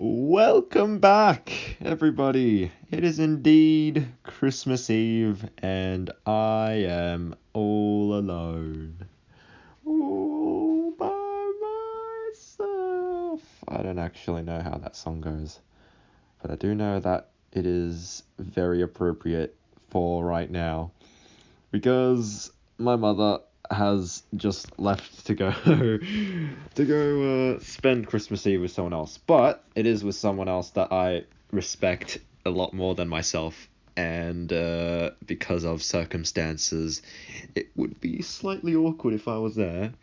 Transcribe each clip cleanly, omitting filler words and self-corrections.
Welcome back, everybody. It is indeed Christmas Eve, and I am all alone. All by myself. I don't actually know how that song goes, but I do know that it is very appropriate for right now because my mother has just left to go spend Christmas Eve with someone else, but it is with someone else that I respect a lot more than myself, and because of circumstances, it would be slightly awkward if I was there,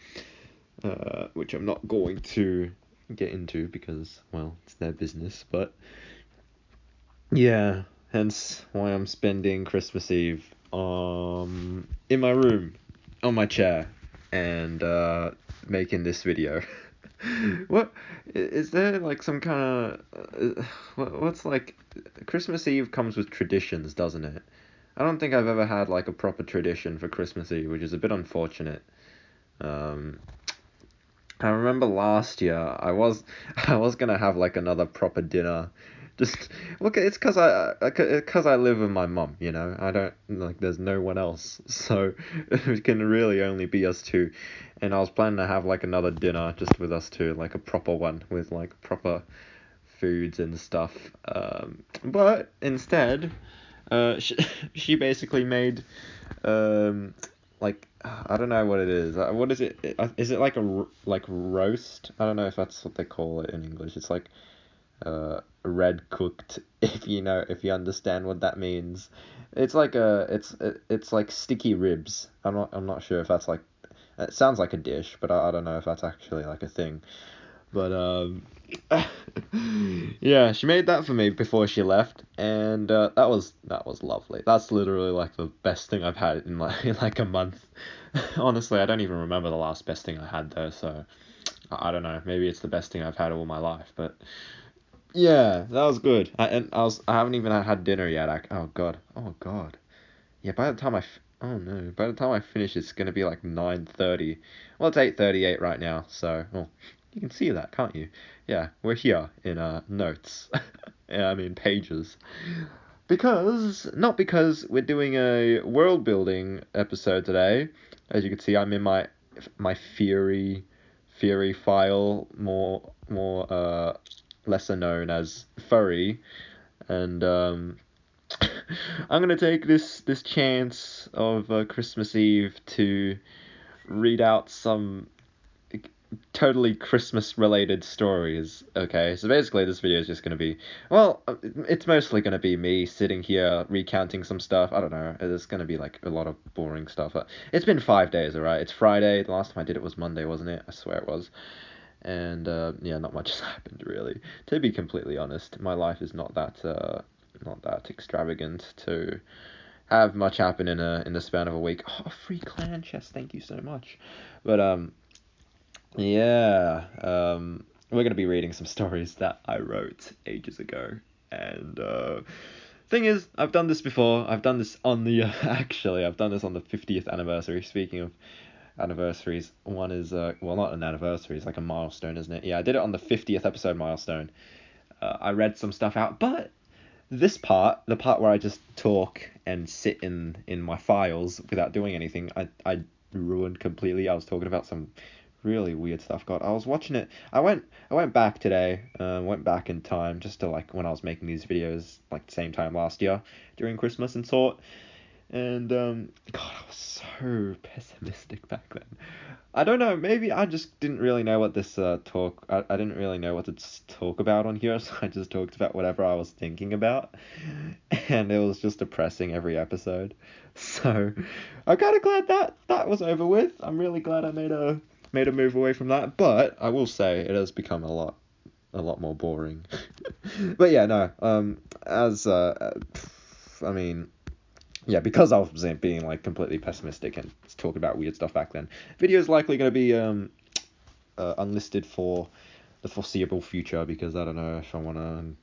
which I'm not going to get into because, well, it's their business, but yeah, hence why I'm spending Christmas Eve in my room on my chair and making this video. What is there like some kind of what's like Christmas Eve comes with traditions, doesn't it? I don't think I've ever had like a proper tradition for Christmas Eve, which is a bit unfortunate. Um, I remember last year I was gonna have like another proper dinner. Just look, it's cause I live with my mum, you know. I don't like there's no one else, so it can really only be us two. And I was planning to have like another dinner just with us two, like a proper one with like proper foods and stuff. But instead, she basically made like I don't know what it is. What is it? Is it like like roast? I don't know if that's what they call it in English. It's like red cooked. If you understand what that means. It's like it's like sticky ribs. I'm not sure if that's like it sounds like a dish, but I don't know if that's actually like a thing. But yeah, she made that for me before she left, and that was lovely. That's literally like the best thing I've had in like in like a month. Honestly, I don't even remember the last best thing I had though, so I don't know. Maybe it's the best thing I've had all my life, but yeah, that was good. I haven't even had dinner yet. Oh god. Yeah, oh no, by the time I finish, it's gonna be like 9:30. Well, it's 8:38 right now, so you can see that, can't you? Yeah, we're here in notes. Yeah, I mean pages. Not because we're doing a world building episode today. As you can see, I'm in my theory file, more lesser known as furry, and I'm gonna take this chance of Christmas Eve to read out some totally Christmas related stories. Okay, so basically this video is just gonna be, well, it's mostly gonna be me sitting here recounting some stuff. I don't know. It's gonna be like a lot of boring stuff. It's been 5 days, alright. It's Friday. The last time I did it was Monday, wasn't it? I swear it was. And yeah, not much has happened really. To be completely honest, my life is not that extravagant to have much happen in the span of a week. Oh, free clan chest, thank you so much. But yeah, we're gonna be reading some stories that I wrote ages ago, and thing is, I've done this before. I've done this on the actually, I've done this on the 50th anniversary. Speaking of anniversaries, one is well, not an anniversary, it's like a milestone, isn't it? Yeah, I did it on the 50th episode milestone. I read some stuff out, but this part, the part where I just talk and sit in my files without doing anything, I ruined completely. I was talking about some really weird stuff. God, I was watching it. I went back today. Went back in time just to like when I was making these videos, like the same time last year during Christmas and thought. And God, I was so pessimistic back then. I don't know. Maybe I just didn't really know what this talk. I didn't really know what to talk about on here, so I just talked about whatever I was thinking about, and it was just depressing every episode. So I'm kind of glad that that was over with. I'm really glad I made a move away from that. But I will say it has become a lot more boring. But yeah, no. As I mean, yeah, because I was being like completely pessimistic and talking about weird stuff back then, video is likely going to be unlisted for the foreseeable future because I don't know if I want to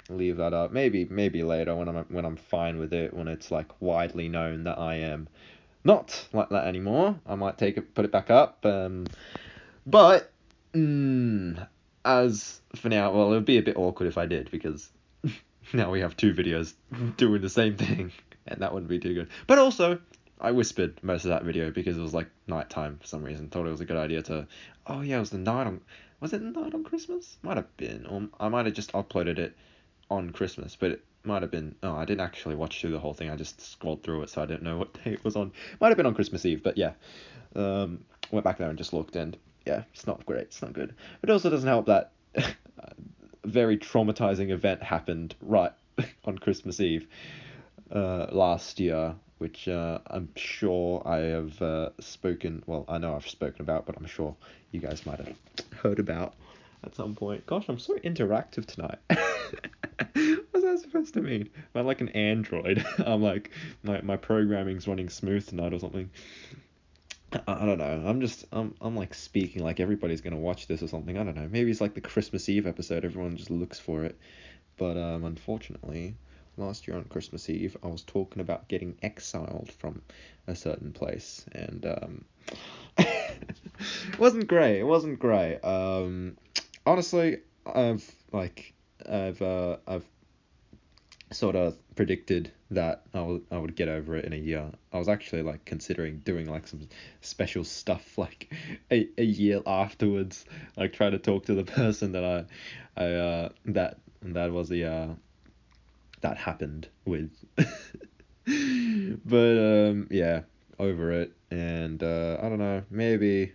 leave that up. Maybe later when I'm fine with it, when it's like widely known that I am not like that anymore, I might put it back up. But as for now, well, it would be a bit awkward if I did, because now we have two videos doing the same thing, and that wouldn't be too good. But also, I whispered most of that video because it was like nighttime for some reason. Thought it was a good idea to. Oh yeah, it was the night on. Was it the night on Christmas? Might have been, or I might have just uploaded it on Christmas, but it might have been. Oh, I didn't actually watch through the whole thing. I just scrolled through it, so I didn't know what day it was on. Might have been on Christmas Eve, but yeah. Went back there and just looked, and yeah, it's not great. It's not good. But it also doesn't help that a very traumatizing event happened right on Christmas Eve last year, which I'm sure I have spoken. Well, I know I've spoken about, but I'm sure you guys might have heard about at some point. Gosh, I'm so interactive tonight. What's that supposed to mean? Am I like an android? I'm like my programming's running smooth tonight or something. I don't know. I'm like speaking like everybody's gonna watch this or something. I don't know. Maybe it's like the Christmas Eve episode. Everyone just looks for it. But unfortunately, last year on Christmas Eve, I was talking about getting exiled from a certain place, and it wasn't great. It wasn't great. Honestly, I've sort of predicted that I would get over it in a year. I was actually like considering doing like some special stuff like a year afterwards, like try to talk to the person that that was the that happened with. But yeah, over it, and I don't know, maybe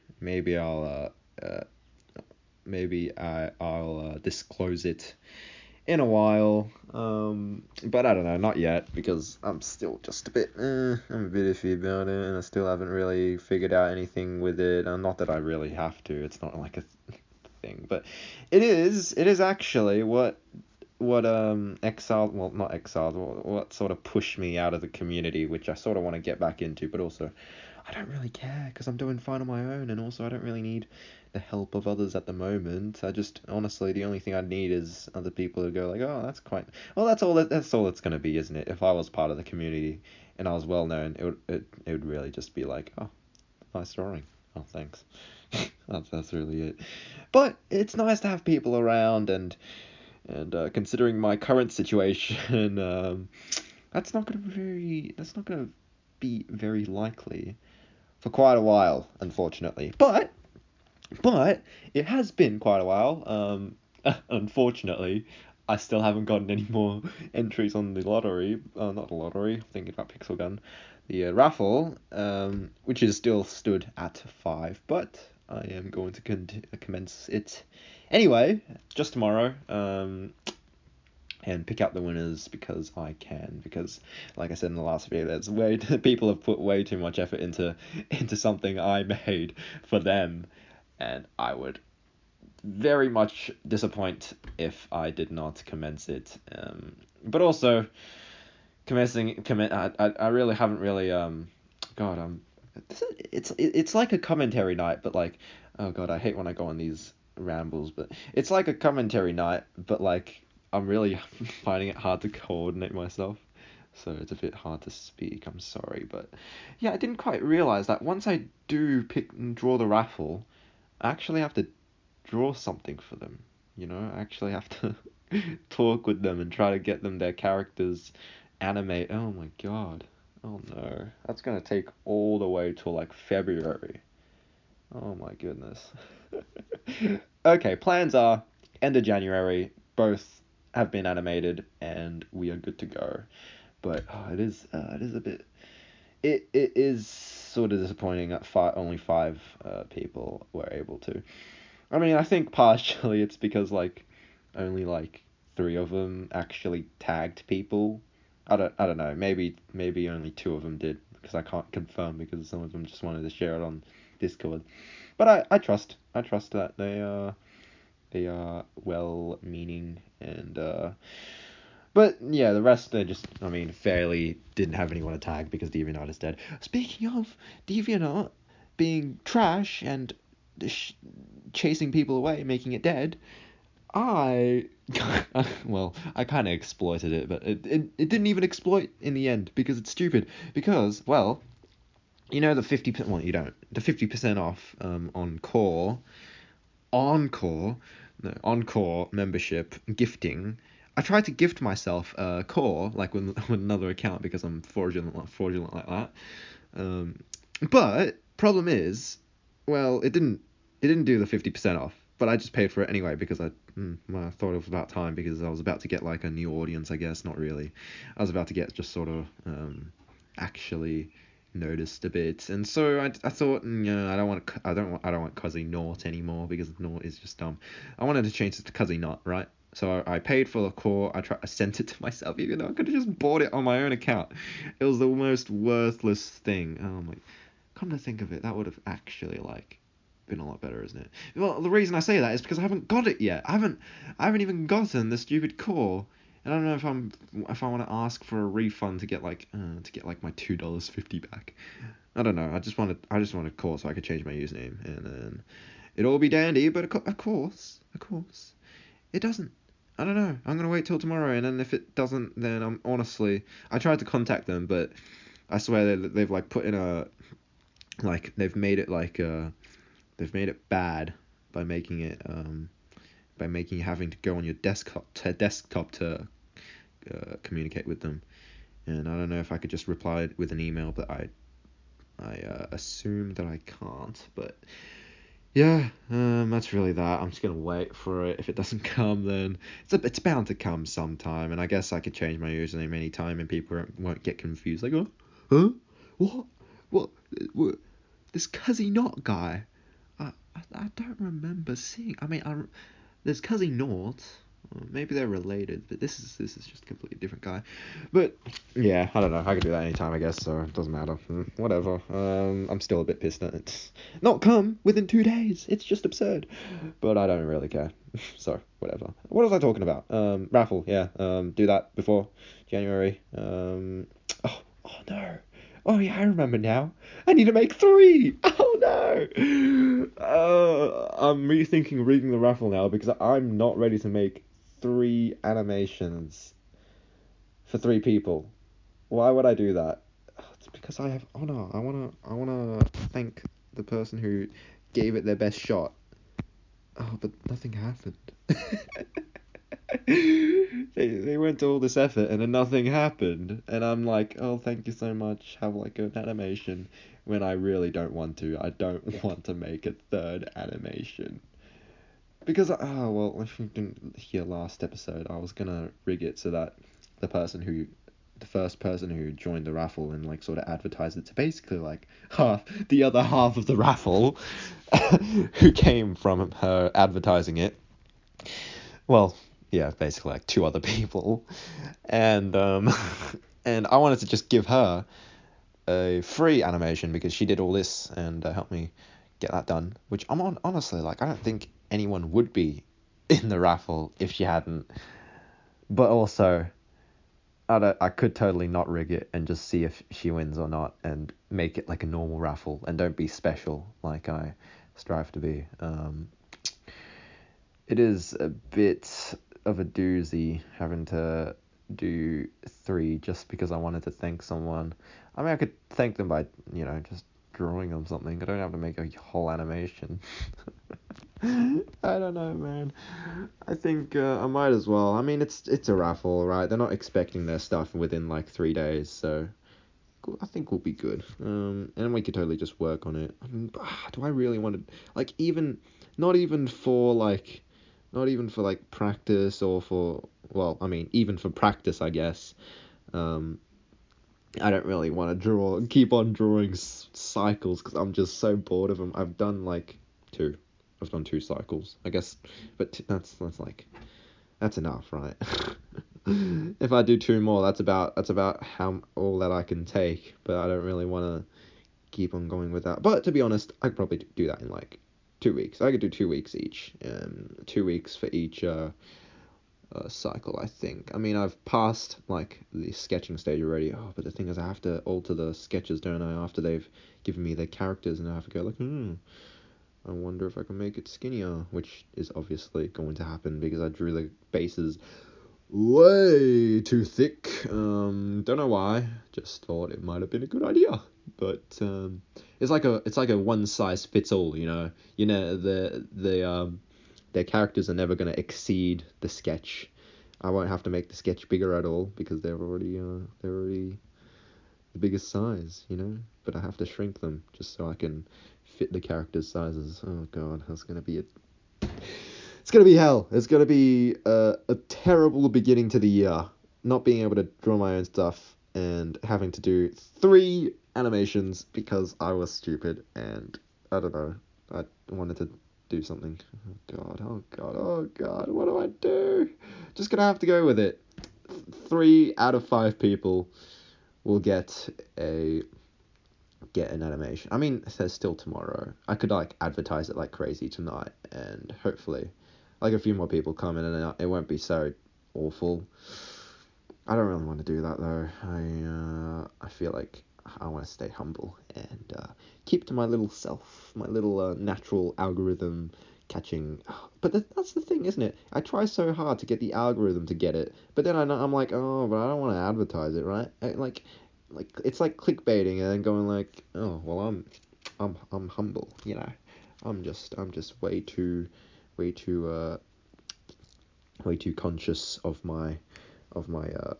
I'll disclose it in a while, but I don't know, not yet, because I'm still just a bit, I'm a bit iffy about it, and I still haven't really figured out anything with it, and not that I really have to, it's not like a thing, but it is actually what exiled, well, not exiled, what sort of pushed me out of the community, which I sort of want to get back into, but also, I don't really care, because I'm doing fine on my own, and also I don't really need the help of others at the moment. I just, honestly, the only thing I need is other people who go like, oh, that's quite, well, that's all it's gonna be, isn't it? If I was part of the community and I was well known, it would really just be like, oh, nice drawing. Oh, thanks. That's really it. But it's nice to have people around, and considering my current situation, that's not gonna be very likely for quite a while, unfortunately. But it has been quite a while. Unfortunately, I still haven't gotten any more entries on the lottery. Not the lottery. I'm thinking about Pixel Gun, the raffle. Which is still stood at 5, but I am going to commence it anyway, just tomorrow. And pick out the winners because I can. Because, like I said in the last video, people have put way too much effort into something I made for them, and I would very much disappoint if I did not commence it. But also, I really haven't really God, it's like a commentary night, but like, oh god, I hate when I go on these rambles, but it's like a commentary night, but like I'm really finding it hard to coordinate myself, so it's a bit hard to speak. I'm sorry, but yeah, I didn't quite realize that once I do pick and draw the raffle, I actually have to draw something for them. I actually have to talk with them and try to get them their characters animate. Oh my god. Oh no. That's gonna take all the way till like February. Oh my goodness. Okay, plans are end of January. Both have been animated and we are good to go. But it is a bit. It is sort of disappointing that only 5 people were able to. I mean, I think partially it's because like only like 3 of them actually tagged people. I don't know. Maybe only 2 of them did, because I can't confirm, because some of them just wanted to share it on Discord. But I trust that they are well meaning, and but yeah, the rest, they just, I mean, fairly didn't have anyone to tag because DeviantArt is dead. Speaking of DeviantArt being trash and chasing people away, making it dead, I well, I kind of exploited it, but it didn't even exploit in the end, because it's stupid. Because, well, the 50%, well, you don't, the 50% off on Core, no, Encore membership gifting. I tried to gift myself a core like with another account because I'm fraudulent like that. Um, but problem is, well, it didn't do the 50% off, but I just paid for it anyway because well, I thought it was about time because I was about to get like a new audience, I guess. Not really. I was about to get just sort of actually noticed a bit, and so I thought, no, I don't want Cuzzy Naught anymore because Naught is just dumb. I wanted to change it to Cuzzy Not, right? So I paid for the core. I sent it to myself, even though I could have just bought it on my own account. It was the most worthless thing. Oh my! Come to think of it, that would have actually like been a lot better, isn't it? Well, the reason I say that is because I haven't got it yet. I haven't even gotten the stupid core. I don't know if I want to ask for a refund to get like my $2.50 back. I don't know. I just want a core so I could change my username and then it'll all be dandy. But of course, it doesn't. I don't know. I'm gonna wait till tomorrow, and then if it doesn't, then I'm honestly. I tried to contact them, but I swear they've like put in a like they've made it bad by making it you having to go on your desktop to communicate with them. And I don't know if I could just reply with an email, but I assume that I can't. But yeah, that's really that. I'm just gonna wait for it. If it doesn't come, then it's bound to come sometime. And I guess I could change my username anytime, and people won't get confused. Like, oh, huh, what, this Cuzzy Not guy. I don't remember seeing. I mean, there's Cuzzy Naught. Maybe they're related, but this is just a completely different guy. But yeah, I don't know. I could do that anytime, I guess. So it doesn't matter. Whatever. I'm still a bit pissed that it's not come within 2 days. It's just absurd. But I don't really care. So whatever. What was I talking about? Raffle. Yeah. Do that before January. Oh no. Oh yeah, I remember now. I need to make 3. Oh no. I'm rethinking reading the raffle now because I'm not ready to make 3 animations for 3 people. Why would I do that? It's because I have honor. I wanna thank the person who gave it their best shot. Oh, but nothing happened. They went to all this effort and then nothing happened, and I'm like, oh, thank you so much, have like an animation, when I really don't want to. I don't want to make a 3rd animation because well, if you didn't hear last episode, I was gonna rig it so that the first person who joined the raffle and like sort of advertised it to basically like the other half of the raffle who came from her advertising it. Well, yeah, basically like 2 other people, and and I wanted to just give her a free animation because she did all this and helped me get that done. Which honestly like I don't think anyone would be in the raffle if she hadn't. But also, I could totally not rig it and just see if she wins or not and make it like a normal raffle and don't be special like I strive to be. It is a bit of a doozy having to do 3 just because I wanted to thank someone. I mean, I could thank them by, just drawing them something. I don't have to make a whole animation. I don't know, man. I think I might as well. I mean, it's a raffle, right? They're not expecting their stuff within like 3 days, so I think we'll be good. And we could totally just work on it. I mean, do I really want to like not even for like practice or for, well, I mean, even for practice, I guess. I don't really want to keep on drawing cycles because I'm just so bored of them. I've done like 2. I've done 2 cycles, I guess, but that's enough, right? If I do 2 more, that's about how all that I can take. But I don't really want to keep on going with that. But to be honest, I could probably do that in like 2 weeks. I could do 2 weeks each. 2 weeks for each cycle, I think. I mean, I've passed like the sketching stage already. Oh, but the thing is, I have to alter the sketches, don't I? After they've given me the characters, and I have to go like, I wonder if I can make it skinnier, which is obviously going to happen because I drew the bases way too thick. Don't know why. Just thought it might have been a good idea. But it's like a one size fits all, the their characters are never going to exceed the sketch. I won't have to make the sketch bigger at all because they're already the biggest size, you know. But I have to shrink them just so I can fit the characters' sizes. Oh god, that's gonna be it's gonna be hell. It's gonna be a terrible beginning to the year. Not being able to draw my own stuff and having to do 3 animations because I was stupid and I don't know. I wanted to do something. Oh god, oh god, oh god, what do I do? Just gonna have to go with it. 3 out of 5 people will get an animation. I mean, there's still tomorrow. I could like advertise it like crazy tonight, and hopefully, like a few more people come in, and it won't be so awful. I don't really want to do that though. I feel like I want to stay humble and keep to my little self, my little natural algorithm catching. But that's the thing, isn't it? I try so hard to get the algorithm to get it, but then I'm like, oh, but I don't want to advertise it, right? Like it's like clickbaiting and then going like, oh well, I'm humble, you know. I'm just way too way too conscious of my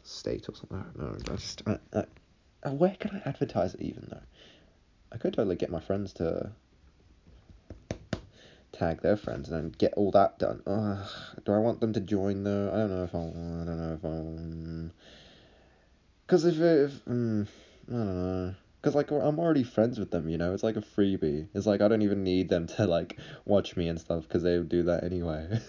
state or something. I don't know. Where can I advertise it even though? I could totally get my friends to tag their friends and then get all that done. Do I want them to join though? I don't know if I'll. Because if I don't know. Because like I'm already friends with them, you know. It's like a freebie. It's like I don't even need them to like watch me and stuff because they would do that anyway.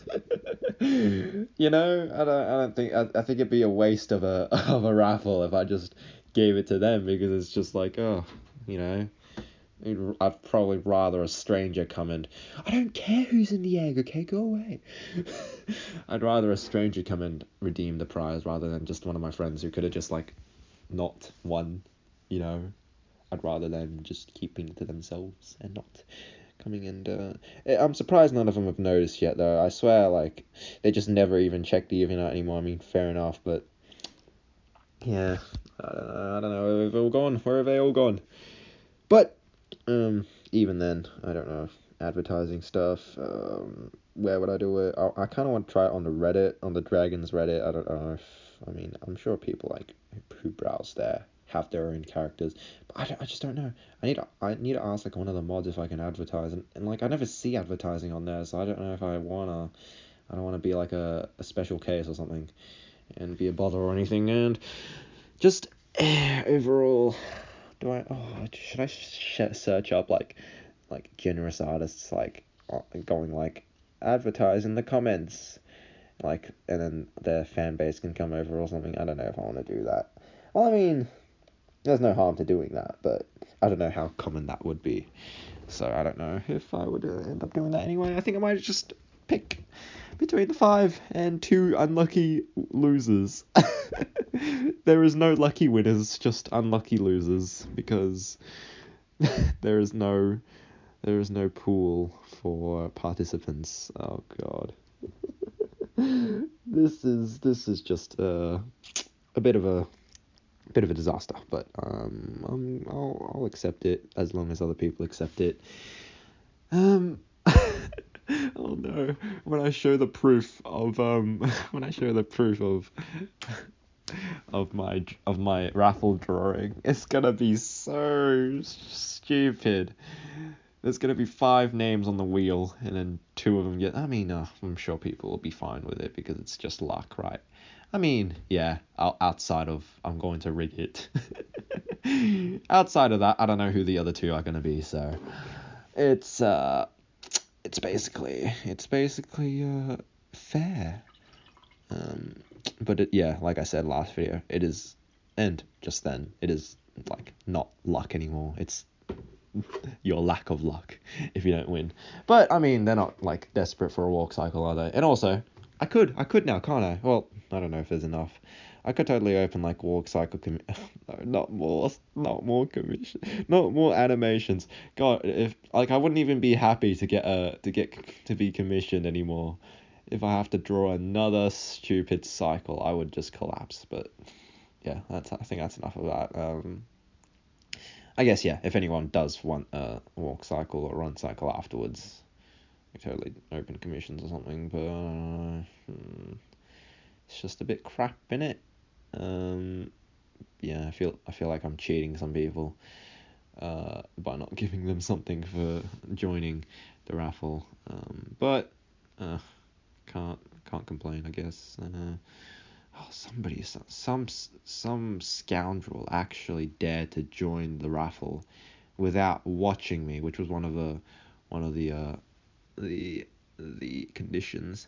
You know, I don't think I think it'd be a waste of a of a raffle if I just gave it to them because it's just like you know. I'd probably rather a stranger come and I don't care who's in the egg, okay, go away. I'd rather a stranger come and redeem the prize rather than just one of my friends who could have just like not won, you know. I'd rather them just keeping it to themselves and not coming and I'm surprised none of them have noticed yet though. I swear like they just never even check the event out anymore. I mean, fair enough, but yeah, I don't know where they've all gone. Where have they all gone? But even then, I don't know. Advertising stuff. Where would I do it? I kind of want to try it on the Reddit, on the Dragons Reddit. I don't know if. I mean, I'm sure people like who browse there have their own characters, but I just don't know. I need to ask like one of the mods if I can advertise, and like I never see advertising on there, so I don't know if I wanna. I don't want to be like a special case or something, and be a bother or anything, and just overall. Should I search up like generous artists like going like advertise in the comments like and then their fan base can come over or something. I don't know if I want to do that. Well, I mean, there's no harm to doing that, but I don't know how common that would be. So I don't know if I would end up doing that anyway. I think I might just pick between the 5 and 2 unlucky losers. There is no lucky winners, just unlucky losers, because there is no pool for participants. Oh god. This is just a bit of a disaster, but I'll accept it as long as other people accept it. Oh no, when I show the proof of my raffle drawing, it's gonna be so stupid. There's gonna be 5 names on the wheel, and then 2 of them get. I mean, I'm sure people will be fine with it because it's just luck, right? I mean, yeah. Outside of I'm going to rig it. Outside of that, I don't know who the other 2 are gonna be. So it's basically fair. But yeah, like I said last video, it is, and just then, it is like not luck anymore. It's your lack of luck if you don't win. But I mean, they're not like desperate for a walk cycle, are they? And also, I could now, can't I? Well, I don't know if there's enough. I could totally open like walk cycle no, not more commission, not more animations. God, if like I wouldn't even be happy to get to be commissioned anymore. If I have to draw another stupid cycle, I would just collapse. But yeah, I think that's enough of that. I guess yeah, if anyone does want a walk cycle or run cycle afterwards, totally open commissions or something, but it's just a bit crap in it. Yeah, I feel like I'm cheating some people by not giving them something for joining the raffle. But can't complain, I guess. Some scoundrel actually dared to join the raffle without watching me, which was one of the conditions.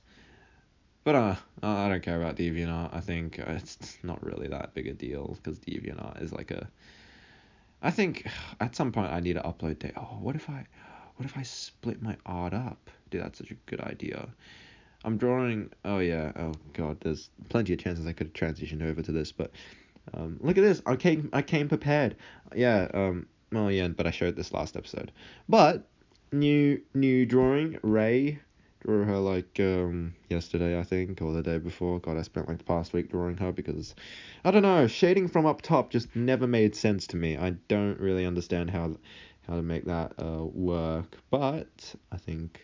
But I don't care about DeviantArt. I think it's not really that big a deal because DeviantArt is like a. I think at some point I need to upload data. Oh, what if I split my art up? Dude, that's such a good idea. I'm drawing. Oh yeah. Oh god. There's plenty of chances I could have transitioned over to this, but look at this. I came prepared. Yeah. Well, yeah. But I showed this last episode. But new drawing. Ray drew her like yesterday, I think, or the day before. God, I spent like the past week drawing her because I don't know. Shading from up top just never made sense to me. I don't really understand how to make that work, but I think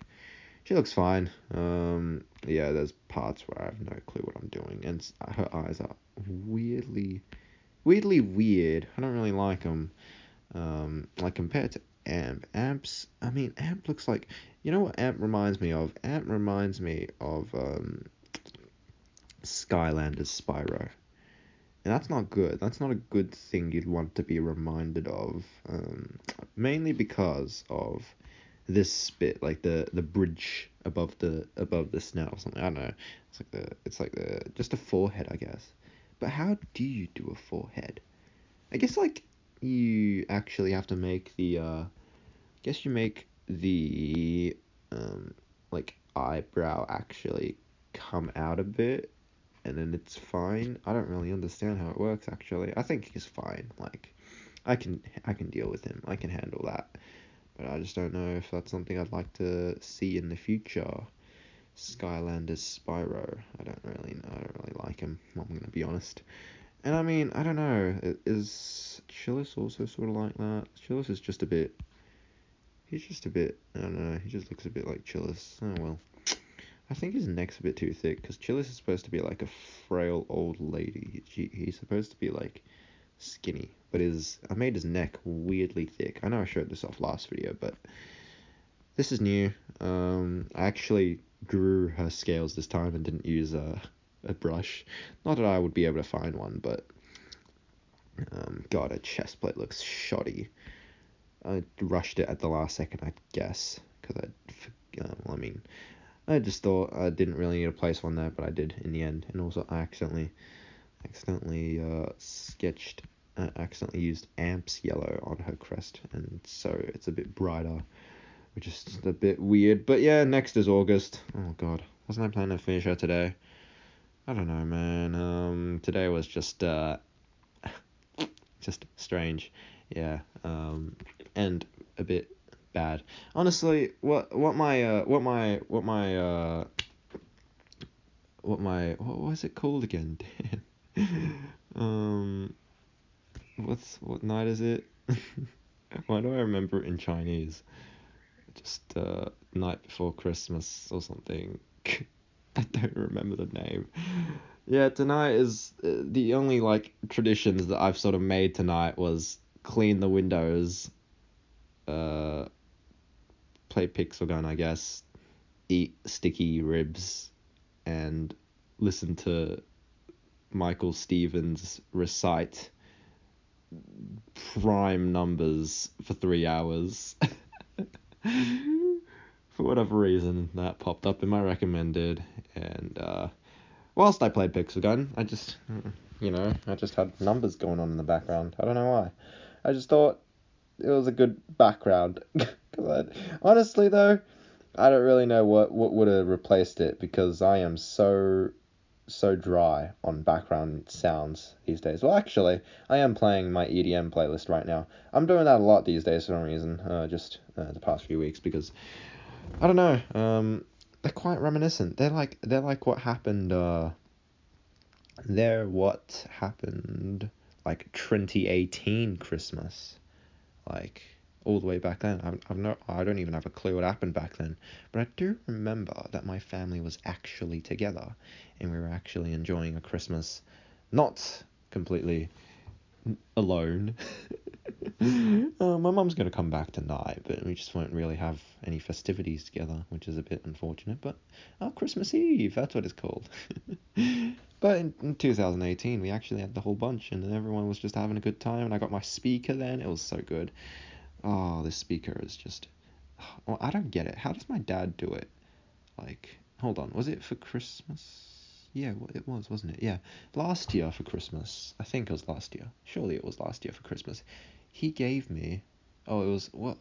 she looks fine. Yeah, there's parts where I have no clue what I'm doing, and her eyes are weirdly weird. I don't really like them. Like compared to Amp looks like, you know what Amp reminds me of? Amp reminds me of Skylander's Spyro. And that's not good. That's not a good thing you'd want to be reminded of. Mainly because of this bit, like the bridge above the snout or something. I don't know. It's like the just a forehead, I guess. But how do you do a forehead? I guess like you actually have to make the guess you make the like eyebrow actually come out a bit and then it's fine. I don't really understand how it works actually. I think he's fine. Like I can deal with him. I can handle that. But I just don't know if that's something I'd like to see in the future. Skylander's Spyro. I don't really like him. I'm gonna be honest. And I mean, I don't know. Is Chillis also sort of like that? Chillis is just a bit. He's just a bit. I don't know. He just looks a bit like Chillis. Oh well. I think his neck's a bit too thick because Chillis is supposed to be like a frail old lady. He's supposed to be like skinny, but I made his neck weirdly thick. I know I showed this off last video, but this is new. I actually drew her scales this time and didn't use a brush. Not that I would be able to find one, but God, her chest plate looks shoddy. I rushed it at the last second, I guess, because I just thought I didn't really need to place one there, but I did in the end. And also, I accidentally accidentally used Amp's yellow on her crest, and so it's a bit brighter, which is just a bit weird. But yeah, next is August. Oh god, wasn't I planning to finish her today? I don't know, man. Today was just strange, yeah. And a bit bad. Honestly, what was it called again? What night is it? Why do I remember it in Chinese? Just night before Christmas or something. I don't remember the name. Yeah, tonight is the only like traditions that I've sort of made tonight was clean the windows, play Pixel Gun, I guess, eat sticky ribs, and listen to Michael Stevens recite prime numbers for 3 hours. For whatever reason, that popped up in my recommended, and whilst I played Pixel Gun, I just had numbers going on in the background. I don't know why. I just thought it was a good background. Honestly, though, I don't really know what would have replaced it because I am so dry on background sounds these days. Well, actually, I am playing my EDM playlist right now. I'm doing that a lot these days for some reason, just the past few weeks because I don't know. They're quite reminiscent. They're like what happened. They're what happened like 2018 Christmas. Like all the way back then. I don't even have a clue what happened back then, but I do remember that my family was actually together, and we were actually enjoying a Christmas, not completely alone. My mum's gonna come back tonight, but we just won't really have any festivities together, which is a bit unfortunate. But Christmas Eve, that's what it's called. But in 2018, we actually had the whole bunch, and everyone was just having a good time. And I got my speaker then; it was so good. Oh, this speaker is just. Well, I don't get it. How does my dad do it? Like, hold on, was it for Christmas? Yeah, it was, wasn't it? Yeah, last year for Christmas. I think it was last year. Surely it was last year for Christmas. He gave me. Oh, it was what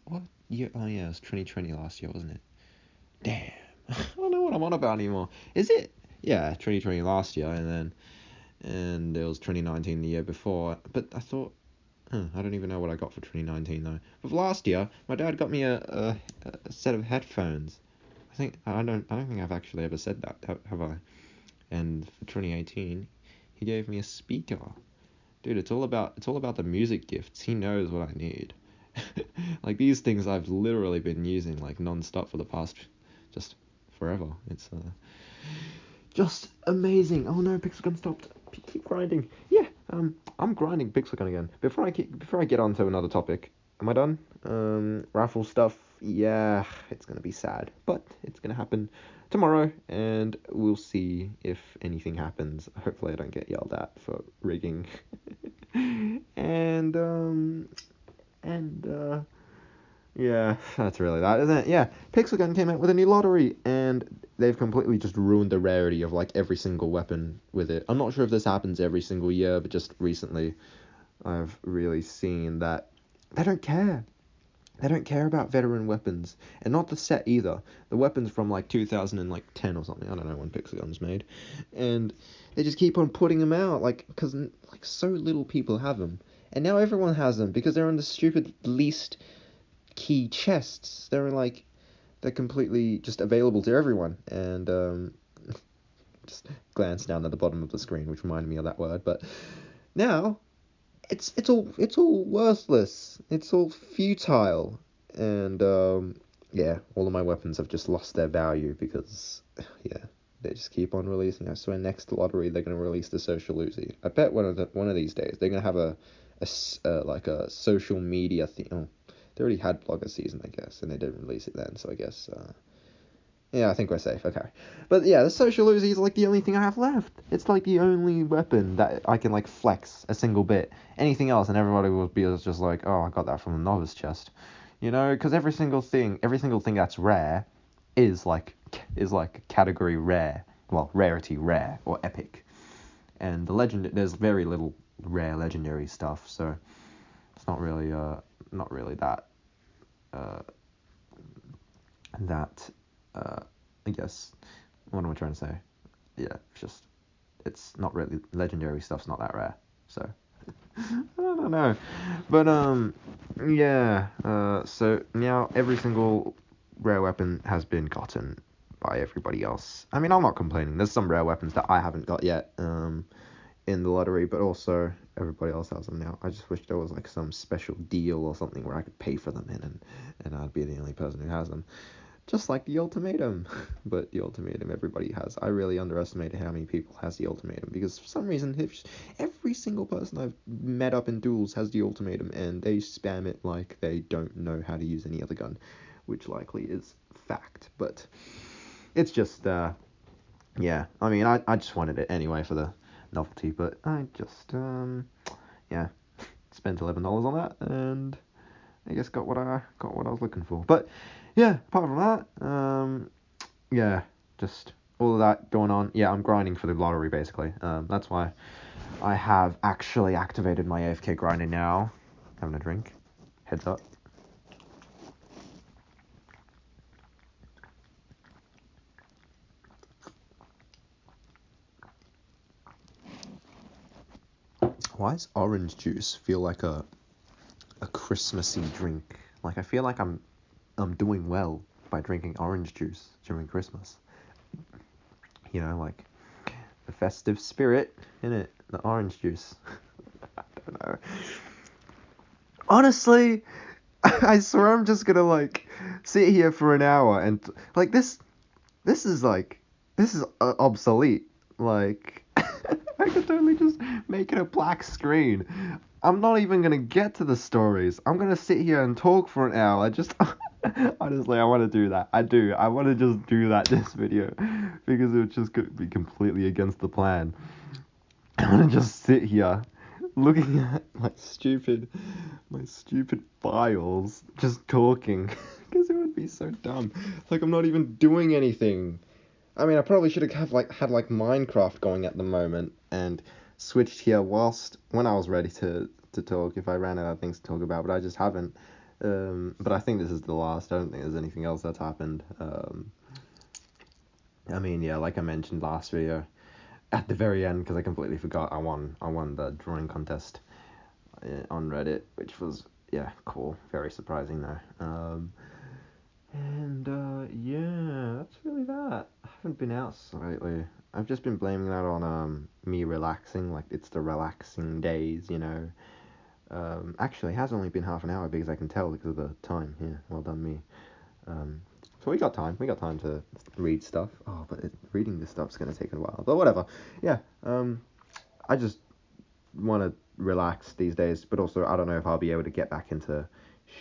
year? Oh yeah, it was 2020 last year, wasn't it? Damn, I don't know what I'm on about anymore. Is it? Yeah, 2020 last year, and it was 2019 the year before. But I thought, I don't even know what I got for 2019 though. But last year, my dad got me a set of headphones. I don't think I've actually ever said that, have I? And for 2018, he gave me a speaker. Dude, it's all about the music gifts. He knows what I need. Like these things I've literally been using like non-stop for the past just forever. It's just amazing. Oh no, Pixel Gun stopped. Keep grinding. Yeah, I'm grinding Pixel Gun again. Before I get on to another topic, am I done? Raffle stuff. Yeah, it's gonna be sad, but it's gonna happen tomorrow, and we'll see if anything happens. Hopefully, I don't get yelled at for rigging. and yeah, that's really that, isn't it? Yeah, Pixel Gun came out with a new lottery, and they've completely just ruined the rarity of like every single weapon with it. I'm not sure if this happens every single year, but just recently, I've really seen that they don't care. They don't care about veteran weapons, and not the set either. The weapons from like 2010 or something. I don't know when Pixel Gun's made, and they just keep on putting them out, like because like so little people have them, and now everyone has them because they're in the stupid least key chests. They're completely just available to everyone, and just glance down at the bottom of the screen, which reminded me of that word, but now it's all worthless. It's all futile, and yeah, all of my weapons have just lost their value because yeah, they just keep on releasing. I swear, next lottery they're gonna release the social Uzi. I bet one of these days they're gonna have like a social media thing. Oh, they already had blogger season, I guess, and they didn't release it then. So I guess yeah, I think we're safe. Okay. But yeah, the social Uzi is like the only thing I have left. It's like the only weapon that I can like flex a single bit. Anything else, and everybody will be just like, oh, I got that from the novice chest. You know, because every single thing that's rare is like category rare. Well, rarity rare or epic. And there's very little rare legendary stuff, so it's not really that that I guess, what am I trying to say? Yeah, it's not really, legendary stuff's not that rare, so I don't know, but yeah, so now every single rare weapon has been gotten by everybody else. I mean, I'm not complaining. There's some rare weapons that I haven't got yet in the lottery, but also everybody else has them now. I just wish there was like some special deal or something where I could pay for them and I'd be the only person who has them. Just like the ultimatum. But the ultimatum everybody has. I really underestimated how many people has the ultimatum, because for some reason every single person I've met up in duels has the ultimatum, and they spam it like they don't know how to use any other gun, which likely is fact. But it's just yeah, I mean, I just wanted it anyway for the novelty, but I just yeah, spent $11 on that, and I guess got what I was looking for. But yeah, apart from that, yeah, just all of that going on. Yeah, I'm grinding for the lottery basically. That's why I have actually activated my AFK grinder now. Having a drink. Heads up. Why does orange juice feel like a Christmassy drink? Like I feel like I'm doing well by drinking orange juice during Christmas. You know, like the festive spirit in it, the orange juice. I don't know. Honestly, I swear I'm just gonna like sit here for an hour and like this is like this is obsolete. Like I could totally just make it a black screen. I'm not even gonna get to the stories. I'm gonna sit here and talk for an hour. I just honestly I want to do that. I do. I want to just do that this video because it would just be completely against the plan. I want to just sit here looking at my stupid files, just talking, because it would be so dumb. Like I'm not even doing anything. I mean, I probably should have had like Minecraft going at the moment and switched here when I was ready to talk if I ran out of things to talk about, but I just haven't. But I think this is the last. I don't think there's anything else that's happened. I mean, yeah, like I mentioned last video, at the very end, because I completely forgot, I won the drawing contest on Reddit, which was, yeah, cool. Very surprising though. Yeah, that's really that. I haven't been out lately. I've just been blaming that on me relaxing, like it's the relaxing days, you know. Actually, it has only been half an hour because I can tell because of the time. Yeah, well done me. So we got time. We got time to read stuff. Oh, but reading this stuff's gonna take a while. But whatever. Yeah. I just want to relax these days, but also I don't know if I'll be able to get back into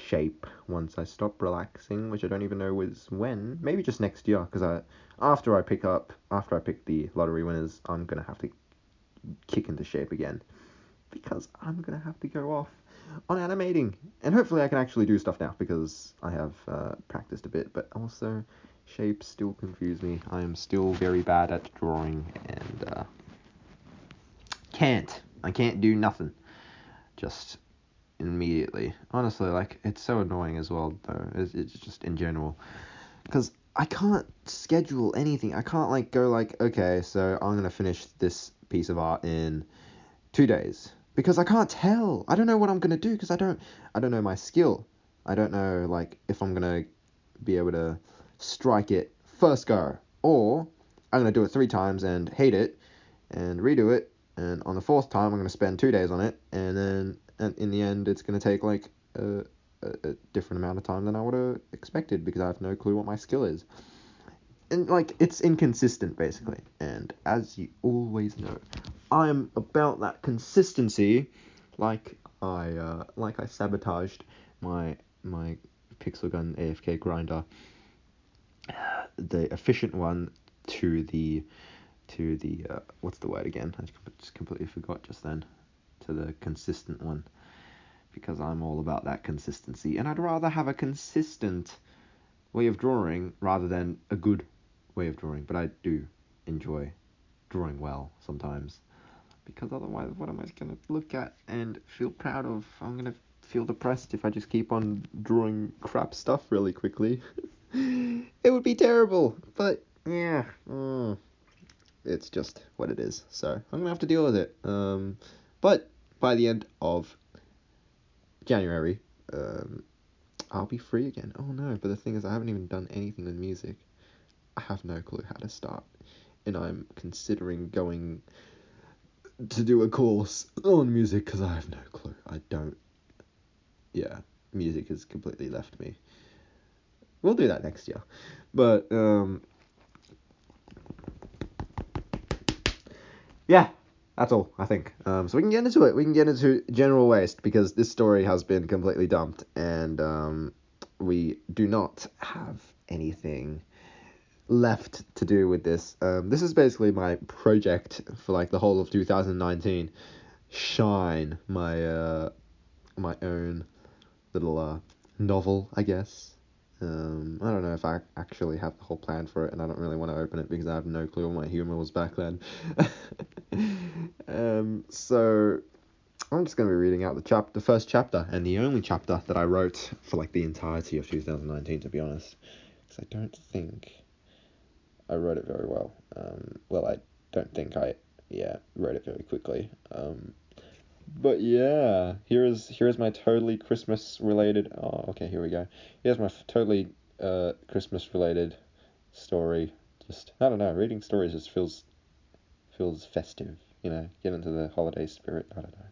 shape once I stop relaxing, which I don't even know is when. Maybe just next year, because after I pick the lottery winners, I'm gonna have to kick into shape again, because I'm gonna have to go off on animating, and hopefully I can actually do stuff now because I have practiced a bit. But also, shapes still confuse me. I am still very bad at drawing, and I can't do nothing just immediately. Honestly, like, it's so annoying as well, though. It's just in general, because I can't schedule anything. I can't like go like, okay, so I'm gonna finish this piece of art in 2 days, because I can't tell. I don't know what I'm gonna do because I don't know my skill. I don't know like if I'm gonna be able to strike it first go, or I'm gonna do it 3 times and hate it and redo it, and on the fourth time I'm gonna spend 2 days on it, and then in the end it's gonna take like a different amount of time than I would have expected because I have no clue what my skill is. And like it's inconsistent basically, and as you always know, I'm about that consistency. Like I sabotaged my pixel gun AFK grinder, the efficient one, to the what's the word again? I just completely forgot just then. To the consistent one, because I'm all about that consistency, and I'd rather have a consistent way of drawing rather than a good way of drawing. But I do enjoy drawing well sometimes, because otherwise what am I going to look at and feel proud of? I'm going to feel depressed if I just keep on drawing crap stuff really quickly. It would be terrible, but yeah, it's just what it is, so I'm going to have to deal with it. But by the end of January, I'll be free again. Oh no, but the thing is I haven't even done anything with music. I have no clue how to start, and I'm considering going to do a course on music because I have no clue. Music has completely left me. We'll do that next year. But yeah, that's all, I think. So we can get into it. We can get into general waste, because this story has been completely dumped, and we do not have anything left to do with this. This is basically my project for like the whole of 2019. Shine, my my own little novel, I guess. I don't know if I actually have the whole plan for it, and I don't really want to open it because I have no clue what my humor was back then. So I'm just going to be reading out the first chapter, and the only chapter that I wrote for like the entirety of 2019, to be honest, because I don't think I wrote it very well. I don't think I wrote it very quickly. But yeah, here's my totally Christmas related. Oh, okay, here we go. Here's my totally Christmas related story. Just, I don't know, reading stories just feels festive. get into the holiday spirit. I don't know.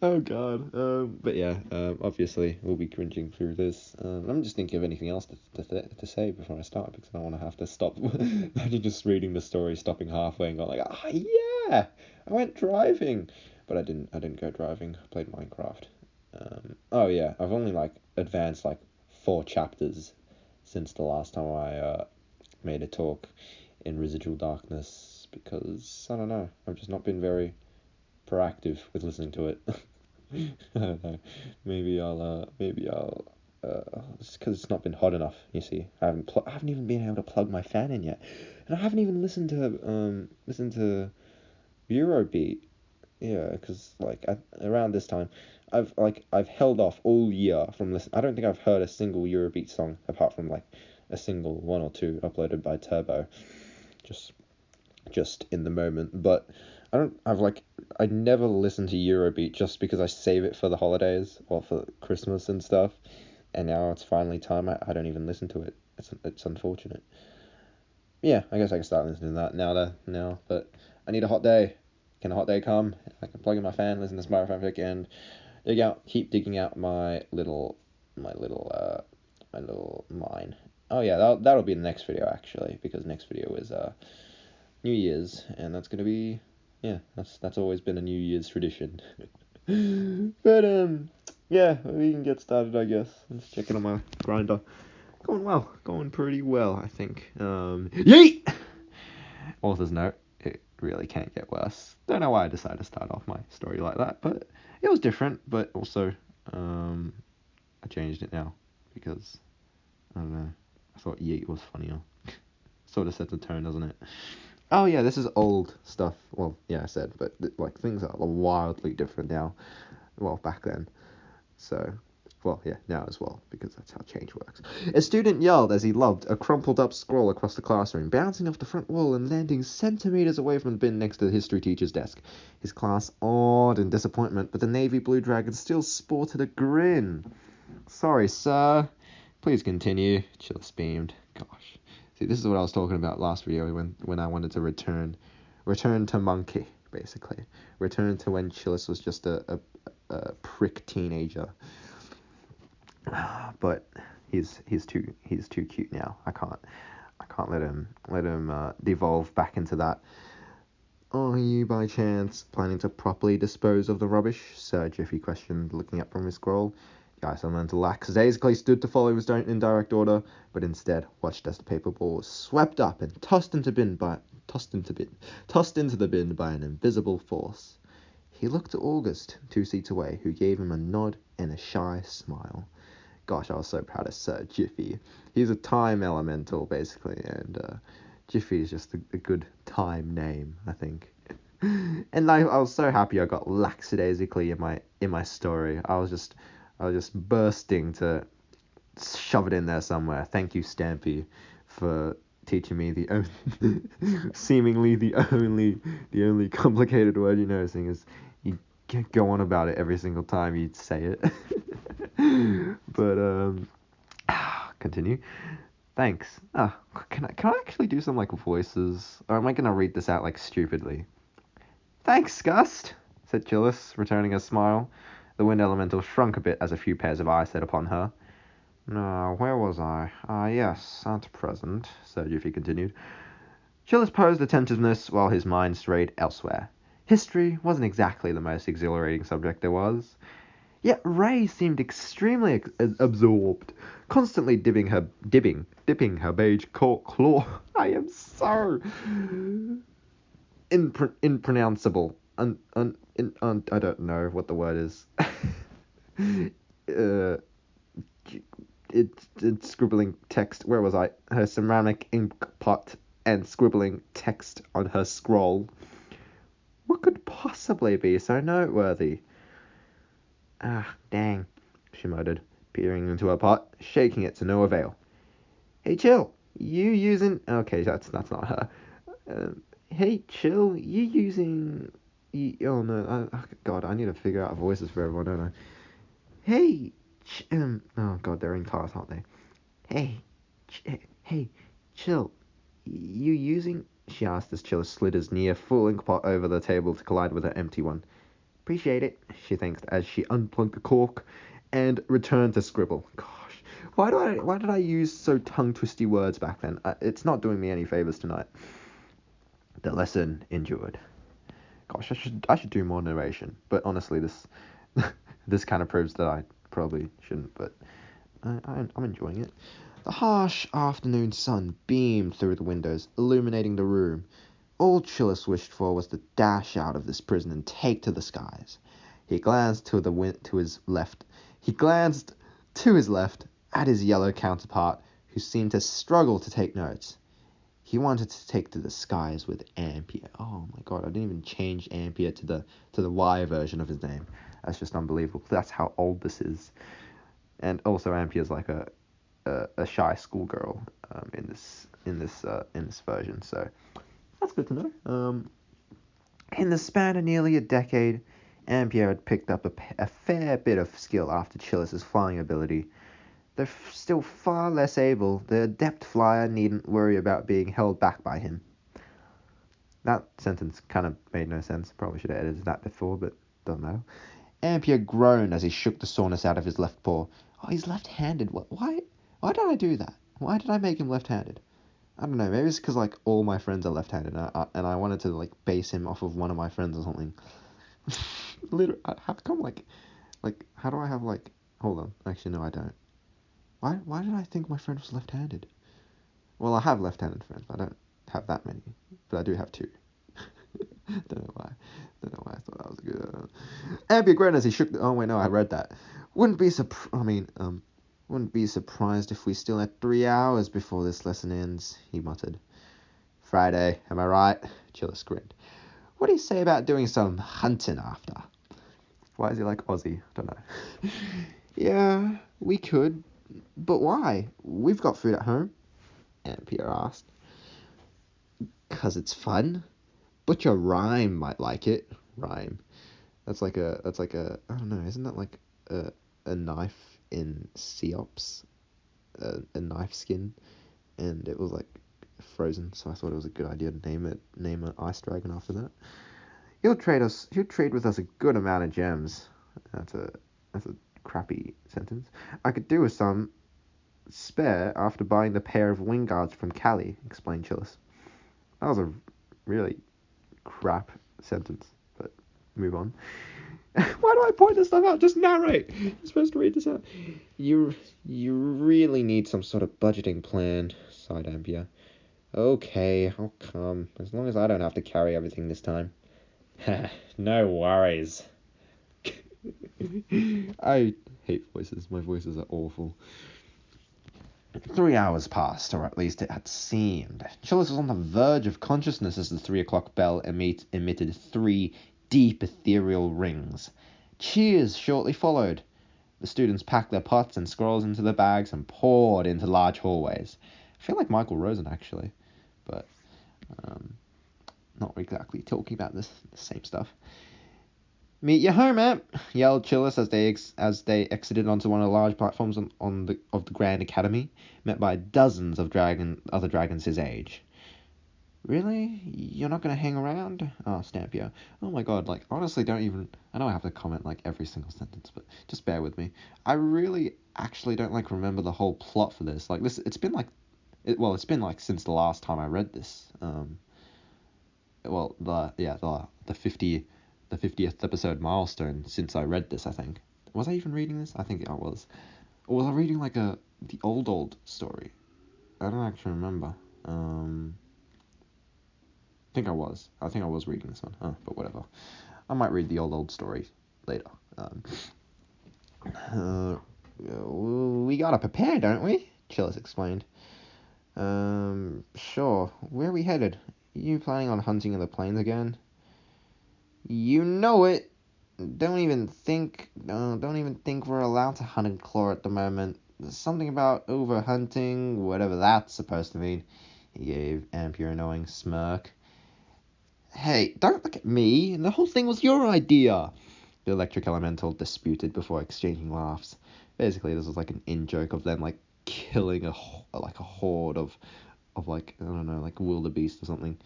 Oh God. But yeah. Obviously we'll be cringing through this. I'm just thinking of anything else to say before I start, because I don't want to have to stop. Imagine just reading the story, stopping halfway, and going like, yeah, I went driving, but I didn't go driving. I played Minecraft. Oh yeah, I've only advanced 4 chapters since the last time I made a talk in Residual Darkness, because I don't know, I've just not been very proactive with listening to it. I don't know. Maybe I'll it's because it's not been hot enough. You see, I haven't even been able to plug my fan in yet, and I haven't even listened to Eurobeat. Yeah, because around this time, I've held off all year from listening. I don't think I've heard a single Eurobeat song apart from a single one or two uploaded by Turbo, just in the moment. But I never listen to Eurobeat just because I save it for the holidays or for Christmas and stuff, and now it's finally time. I don't even listen to it. It's unfortunate. Yeah, I guess I can start listening to that now. But I need a hot day. Can a hot day come? I can plug in my fan, listen to Spyro Fanfic, and keep digging out my little mine. Oh yeah, that'll be the next video actually, because next video is New Year's, and that's gonna be, yeah, that's always been a New Year's tradition. But yeah, we can get started, I guess. Let's check in on my grinder. Going pretty well, I think. Yeet! Author's note: it really can't get worse. Don't know why I decided to start off my story like that, but it was different. But also, I changed it now because I don't know. I thought yeet was funnier. Sort of sets the tone, doesn't it? Oh yeah, this is old stuff. Well, yeah, I said, but things are wildly different now. Well, back then. So, well, yeah, now as well, because that's how change works. A student yelled as he lobbed a crumpled up scroll across the classroom, bouncing off the front wall and landing centimeters away from the bin next to the history teacher's desk. His class awed in disappointment, but the navy blue dragon still sported a grin. Sorry, sir. Please continue. Chillis beamed. Gosh. See, this is what I was talking about last video when I wanted to return to Monkey, basically. Return to when Chillis was just a prick teenager. But he's too cute now. I can't let him devolve back into that. Are you by chance planning to properly dispose of the rubbish? Sir Jiffy questioned, looking up from his scroll. The Icelandic lackadaisically stood to follow his in direct order, but instead watched as the paper ball was swept up and tossed into the bin by an invisible force. He looked at August, 2 seats away, who gave him a nod and a shy smile. Gosh, I was so proud of Sir Jiffy. He's a time elemental, basically, and Jiffy is just a good time name, I think. And I was so happy I got lackadaisically in my story. I was just bursting to shove it in there somewhere. Thank you, Stampy, for teaching me seemingly the only complicated word you know, seeing as you go on about it every single time you say it. But continue. Thanks. Can I actually do some voices, or am I gonna read this out stupidly? Thanks, Gust, said Chillis, returning a smile. The wind elemental shrunk a bit as a few pairs of eyes set upon her. Now, where was I? Yes, at present, Sir Jiffy continued. Chillis posed attentiveness while his mind strayed elsewhere. History wasn't exactly the most exhilarating subject there was. Yet Ray seemed extremely absorbed, constantly dipping her beige claw. I am so impronounceable. I don't know what the word is. It's scribbling text. Where was I? Her ceramic ink pot and scribbling text on her scroll. What could possibly be so noteworthy? Dang, she muttered, peering into her pot, shaking it to no avail. Hey, Chill, you using... Okay, that's not her. Hey, Chill, you using... Oh, no, God, I need to figure out voices for everyone, don't I? Hey, oh, God, they're in class, aren't they? Hey, Chill, you using... she asked as Chilla slid his near full ink pot over the table to collide with her empty one. Appreciate it, she thanked as she unplugged the cork and returned to scribble. Gosh, why did I use so tongue-twisty words back then? It's not doing me any favors tonight. The lesson endured. Gosh, I should do more narration, but honestly, this this kind of proves that I probably shouldn't, but I'm enjoying it. The harsh afternoon sun beamed through the windows, illuminating the room. All Chillis wished for was to dash out of this prison and take to the skies. He glanced to his left. He glanced to his left at his yellow counterpart, who seemed to struggle to take notes. He wanted to take to the skies with Ampere. Oh my god, I didn't even change Ampere to the Y version of his name. That's just unbelievable. That's how old this is. And also Ampere's like a shy schoolgirl in this version. So that's good to know. In the span of nearly a decade, Ampere had picked up a fair bit of skill after Chillis's flying ability. Though still far less able, the adept flyer needn't worry about being held back by him. That sentence kind of made no sense. Probably should have edited that before, but doesn't matter. Ampere groaned as he shook the soreness out of his left paw. Oh, he's left-handed. Why did I do that? Why did I make him left-handed? I don't know. Maybe it's because like all my friends are left-handed, and I wanted to like base him off of one of my friends or something. Literally, how come like how do I have like? Hold on. Actually, no, I don't. Why did I think my friend was left-handed? Well, I have left-handed friends, but I don't have that many. But I do have two. Don't know why. I thought that was good. Ampere grinned as he shook the... Oh, wait, no, I read that. Wouldn't be surprised if we still had 3 hours before this lesson ends, he muttered. Friday, am I right? Chillis grinned. What do you say about doing some hunting after? Why is he like Aussie? Don't know. Yeah, we could. But why? We've got food at home, Ampere asked. 'Cause it's fun. But your rhyme might like it. Rhyme. That's like a I don't know, isn't that like a knife in Seops? A knife skin, and it was like frozen, so I thought it was a good idea to name an ice dragon after that. He'll trade with us a good amount of gems. That's a crappy sentence. I could do with some spare after buying the pair of wing guards from Callie, explained Chillis. That was a really crap sentence, but move on. Why do I point this stuff out? Just narrate. You're supposed to read this out. You really need some sort of budgeting plan, sighed Ampere. Okay, I'll come, as long as I don't have to carry everything this time. No worries. I hate voices. My voices are awful. 3 hours passed, or at least it had seemed. Chillis was on the verge of consciousness as the 3 o'clock bell emitted 3 deep ethereal rings. Cheers shortly followed. The students packed their pots and scrolls into their bags and poured into large hallways. I feel like Michael Rosen, actually, but not exactly talking about the same stuff. Meet your home, Amp! Yelled Chillis as they exited onto one of the large platforms of the Grand Academy, met by dozens of other dragons his age. Really? You're not going to hang around? Asked Ampere. Oh my god, like, honestly I know I have to comment like every single sentence, but just bear with me. I really actually don't like remember the whole plot for this. Like this, it's been like since the last time I read this. The 50th episode milestone since I read this, I think. Was I even reading this? I think I was. Or was I reading like the old story? I don't actually remember. I think I was reading this one. But whatever. I might read the old story later. We gotta prepare, don't we? Chillis explained. Sure. Where are we headed? You planning on hunting in the plains again? You know it. Don't even think we're allowed to hunt in Claw at the moment. There's something about overhunting, whatever that's supposed to mean. He gave Ampere an knowing smirk. Hey, don't look at me. The whole thing was your idea. The electric elemental disputed before exchanging laughs. Basically, this was like an in-joke of them like killing a horde of like, I don't know, like wildebeest or something,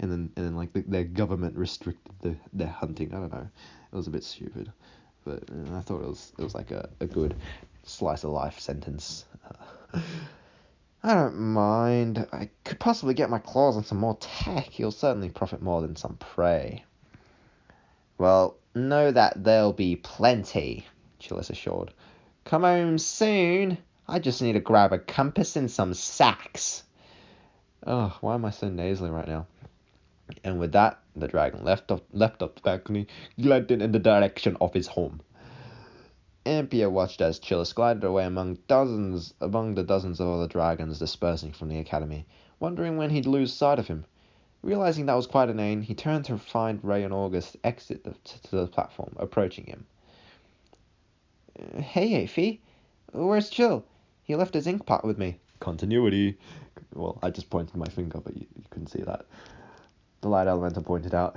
and then like their government restricted their hunting. I don't know, it was a bit stupid, but I thought it was like a good slice of life sentence. I don't mind. I could possibly get my claws on some more tech. You'll certainly profit more than some prey. Well, know that there'll be plenty, Chillis assured. Come home soon. I just need to grab a compass and some sacks. Oh, why am I so nasally right now? And with that, the dragon leapt up the balcony, gliding in the direction of his home. Ampere watched as Chillis glided away among the dozens of other dragons dispersing from the academy, wondering when he'd lose sight of him. Realizing that was quite inane, he turned to find Ray and August exit to the platform, approaching him. Hey, Aphie, where's Chill? He left his ink pot with me. Continuity. Well, I just pointed my finger, but you couldn't see that. The light elemental pointed out.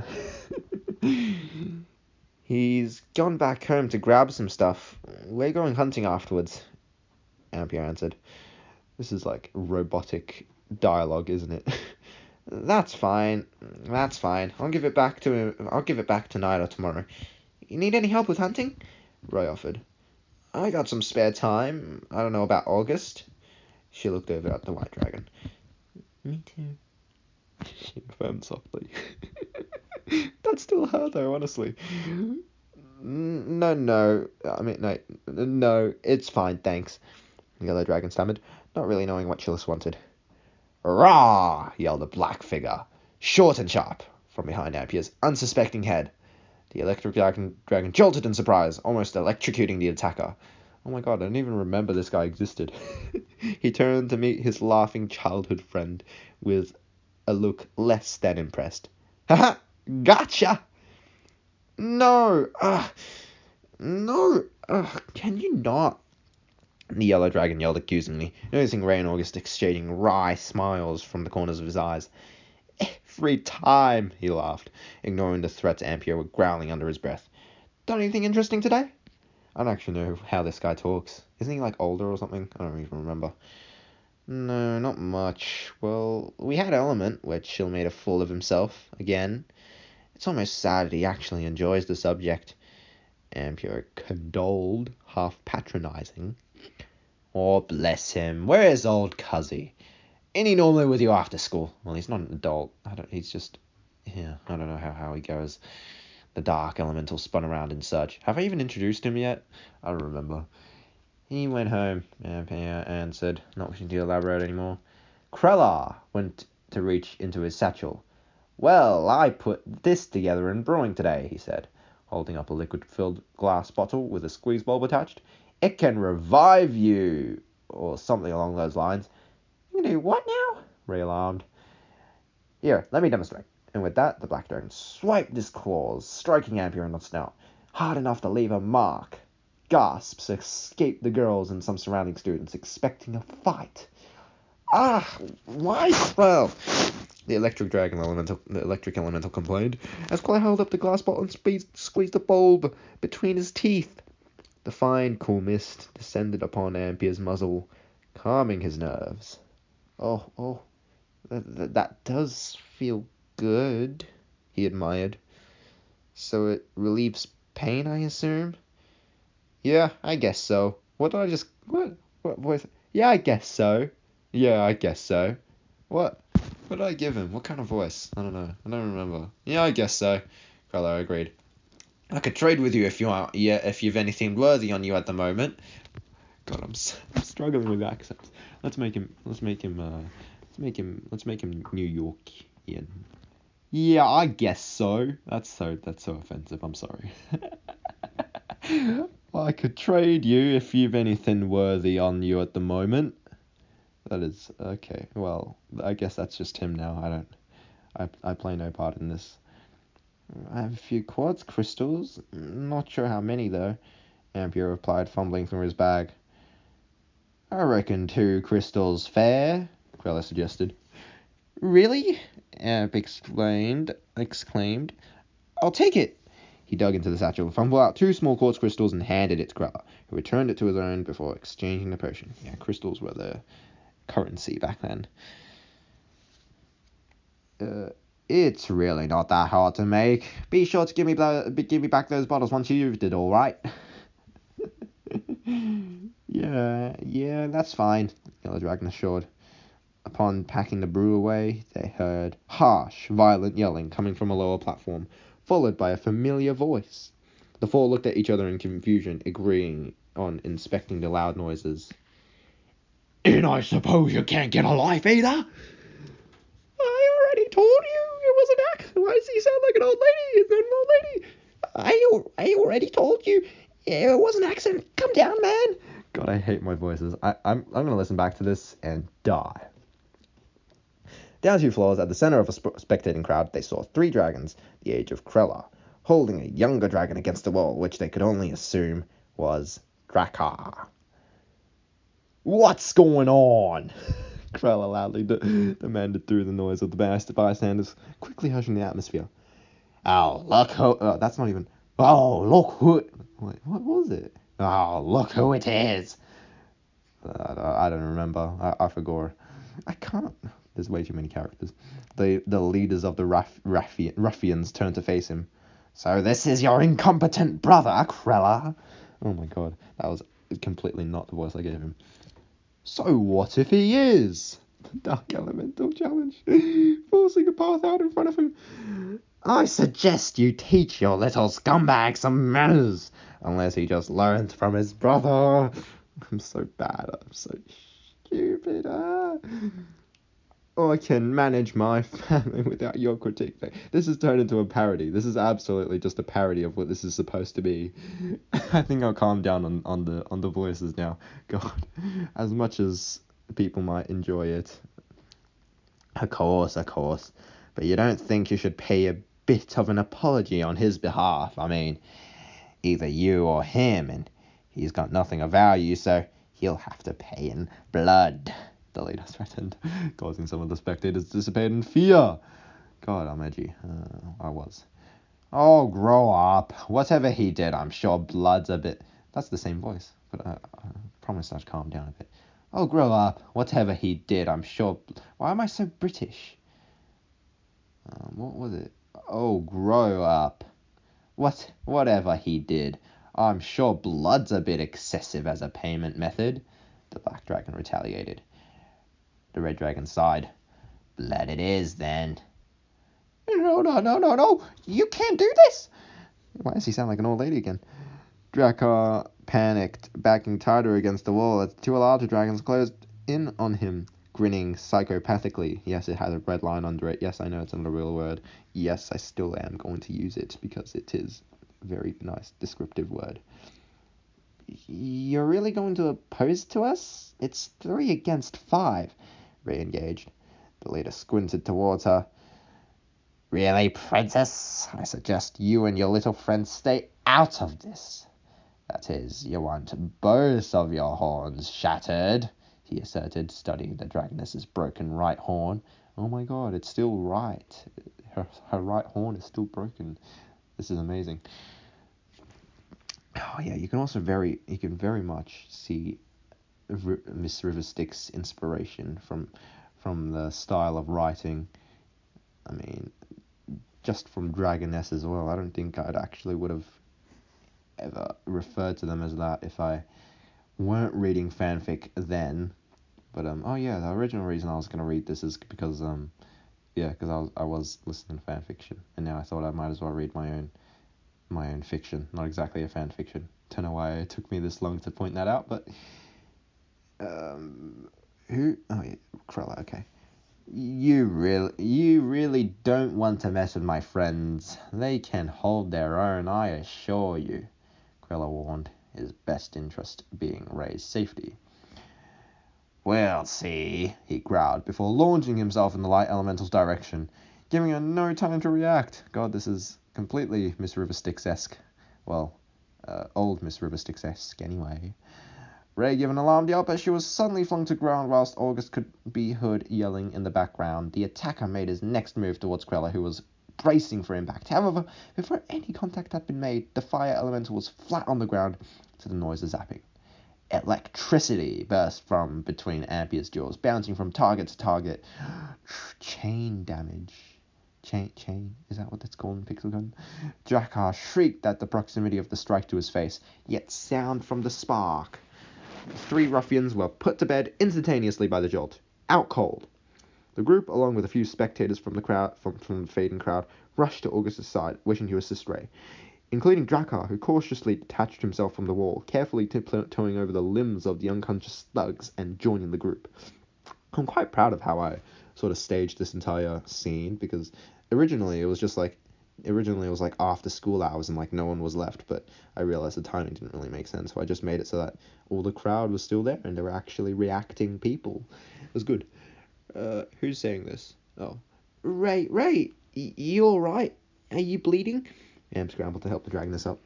He's gone back home to grab some stuff. We're going hunting afterwards, Ampere answered. This is like robotic dialogue, isn't it? That's fine. I'll give it back tonight or tomorrow. You need any help with hunting? Roy offered. I got some spare time. I don't know about August. She looked over at the white dragon. Me too, she affirmed softly. That's still her though, honestly. No. I mean, no, it's fine, thanks. The yellow dragon stammered, not really knowing what Chillis wanted. Rah! Yelled a black figure, short and sharp, from behind Ampere's unsuspecting head. The electric dragon jolted in surprise, almost electrocuting the attacker. Oh my god, I didn't even remember this guy existed. He turned to meet his laughing childhood friend with a look less than impressed. Haha! Gotcha! No! No! Can you not? The yellow dragon yelled accusingly, noticing Ray and August exchanging wry smiles from the corners of his eyes. Every time, he laughed, ignoring the threats Ampere were growling under his breath. Done anything interesting today? I don't actually know how this guy talks. Isn't he like older or something? I don't even remember. No, not much. Well, we had Element, where Chill made a fool of himself, again. It's almost sad that he actually enjoys the subject. Ampere condoled, half patronizing. Oh, bless him. Where is old Cuzzy? Ain't he normally with you after school? Well, he's not an adult. He's just... Yeah, I don't know how he goes. The dark elemental spun around in search. Have I even introduced him yet? I don't remember. He went home, Ampere answered, not wishing to elaborate anymore. Krellar went to reach into his satchel. Well, I put this together in brewing today, he said, holding up a liquid-filled glass bottle with a squeeze bulb attached. It can revive you, or something along those lines. You can do what now? Ray alarmed. Here, let me demonstrate. And with that, the black dragon swiped his claws, striking Ampere in the snout, hard enough to leave a mark. Gasps escaped the girls and some surrounding students, expecting a fight. Ah, why spell? The electric elemental complained, as Clay held up the glass bottle and squeezed the bulb between his teeth. The fine, cool mist descended upon Ampere's muzzle, calming his nerves. Oh, that does feel good, he admired. So it relieves pain, I assume? Yeah, I guess so. What voice? Yeah, I guess so. What did I give him? What kind of voice? I don't know. I don't remember. Yeah, I guess so. Carlo agreed. I could trade with you if you want. Yeah, if you've anything worthy on you at the moment. God, I'm struggling with accents. Let's make him New Yorkian. Yeah, I guess so. That's so offensive. I'm sorry. I could trade you if you've anything worthy on you at the moment. That is okay. Well, I guess that's just him now. I play no part in this. I have a few quartz crystals. Not sure how many though. Ampere replied, fumbling through his bag. I reckon 2 crystals fair, Krella suggested. Really? Amp exclaimed. I'll take it. He dug into the satchel, fumbled out 2 small quartz crystals and handed it to Krella, who returned it to his own before exchanging the potion. Yeah, crystals were the currency back then. It's really not that hard to make. Be sure to give me back those bottles once you've used it, all right? Yeah, that's fine, Yellow Dragon assured. Upon packing the brew away, they heard harsh, violent yelling coming from a lower platform, followed by a familiar voice. The four looked at each other in confusion, agreeing on inspecting the loud noises. And I suppose you can't get a life either? I already told you it was an accident. Why does he sound like an old lady? It's not an old lady. I already told you it was an accident. Come down, man. God, I hate my voices. I'm gonna listen back to this and die. Down 2 floors, at the center of a spectating crowd, they saw 3 dragons, the age of Krella, holding a younger dragon against the wall, which they could only assume was Drakar. What's going on? Krella loudly demanded through the noise of the bystanders, quickly hushing the atmosphere. Oh, look who... that's not even... Oh, look who... Wait, what was it? Oh, look who it is. I don't remember. I forgot. I can't... There's way too many characters. The leaders of the ruffians turned to face him. So this is your incompetent brother, Krella? Oh my god, that was completely not the voice I gave him. So what if he is? The Dark Elemental challenge, forcing a path out in front of him. I suggest you teach your little scumbag some manners, unless he just learned from his brother. I'm so bad, I'm so stupid. I can manage my family without your critique. This has turned into a parody. This is absolutely just a parody of what this is supposed to be. I think I'll calm down on the voices now. God, as much as people might enjoy it. Of course. But you don't think you should pay a bit of an apology on his behalf? I mean, either you or him, and he's got nothing of value, so he'll have to pay in blood. The leader threatened, causing some of the spectators to dissipate in fear. God, I'm edgy. I was. Oh, grow up. Whatever he did, I'm sure blood's a bit... That's the same voice, but I promise I'd calm down a bit. Oh, grow up. Whatever he did, I'm sure... Why am I so British? What was it? Oh, grow up. Whatever he did, I'm sure blood's a bit excessive as a payment method. The Black Dragon retaliated. The Red Dragon sighed. Blood it is, then. No. You can't do this. Why does he sound like an old lady again? Drakar panicked, backing tighter against the wall as 2 larger dragons closed in on him, grinning psychopathically. Yes, it had a red line under it. Yes, I know it's not a real word. Yes, I still am going to use it because it is a very nice descriptive word. You're really going to oppose to us? It's 3 against 5. Re-engaged. The leader squinted towards her. Really, princess? I suggest you and your little friend stay out of this. That is, you want both of your horns shattered, he asserted, studying the dragoness's broken right horn. Oh my god, it's still right. Her right horn is still broken. This is amazing. Oh yeah, you can very much see Miss Riverstick's inspiration from the style of writing. I mean, just from Dragoness as well. I don't think I'd actually would have ever referred to them as that if I weren't reading fanfic then. But oh yeah, the original reason I was gonna read this is because because I was listening to fanfiction, and now I thought I might as well read my own fiction. Not exactly a fanfiction. Don't know why it took me this long to point that out, but. Who? Oh yeah, Krella. Okay. You really don't want to mess with my friends. They can hold their own, I assure you. Krella warned, his best interest being Ray's safety. We'll see, he growled before launching himself in the light elemental's direction, giving her no time to react. God, this is completely Miss Riverstyx-esque. Well, old Miss Riverstyx-esque anyway. Ray gave an alarmed yelp as she was suddenly flung to ground whilst August could be heard yelling in the background. The attacker made his next move towards Krella, who was bracing for impact. However, before any contact had been made, the fire elemental was flat on the ground to the noise of zapping. Electricity burst from between Ampia's jaws, bouncing from target to target. Chain damage. Chain, is that what it's called in Pixel Gun? Drakkar shrieked at the proximity of the strike to his face, yet sound from the spark. The three ruffians were put to bed instantaneously by the jolt, out cold. The group, along with a few spectators from the fading crowd, rushed to Augustus' side, wishing to assist Ray, including Drakkar, who cautiously detached himself from the wall, carefully tiptoeing over the limbs of the unconscious thugs and joining the group. I'm quite proud of how I sort of staged this entire scene, because originally it was like after school hours and like no one was left, but I realized the timing didn't really make sense, so I just made it so that all the crowd was still there and they were actually reacting people. It was good. Who's saying this? Oh, Ray, you all right? Are you bleeding? Am scrambled to help the dragoness up.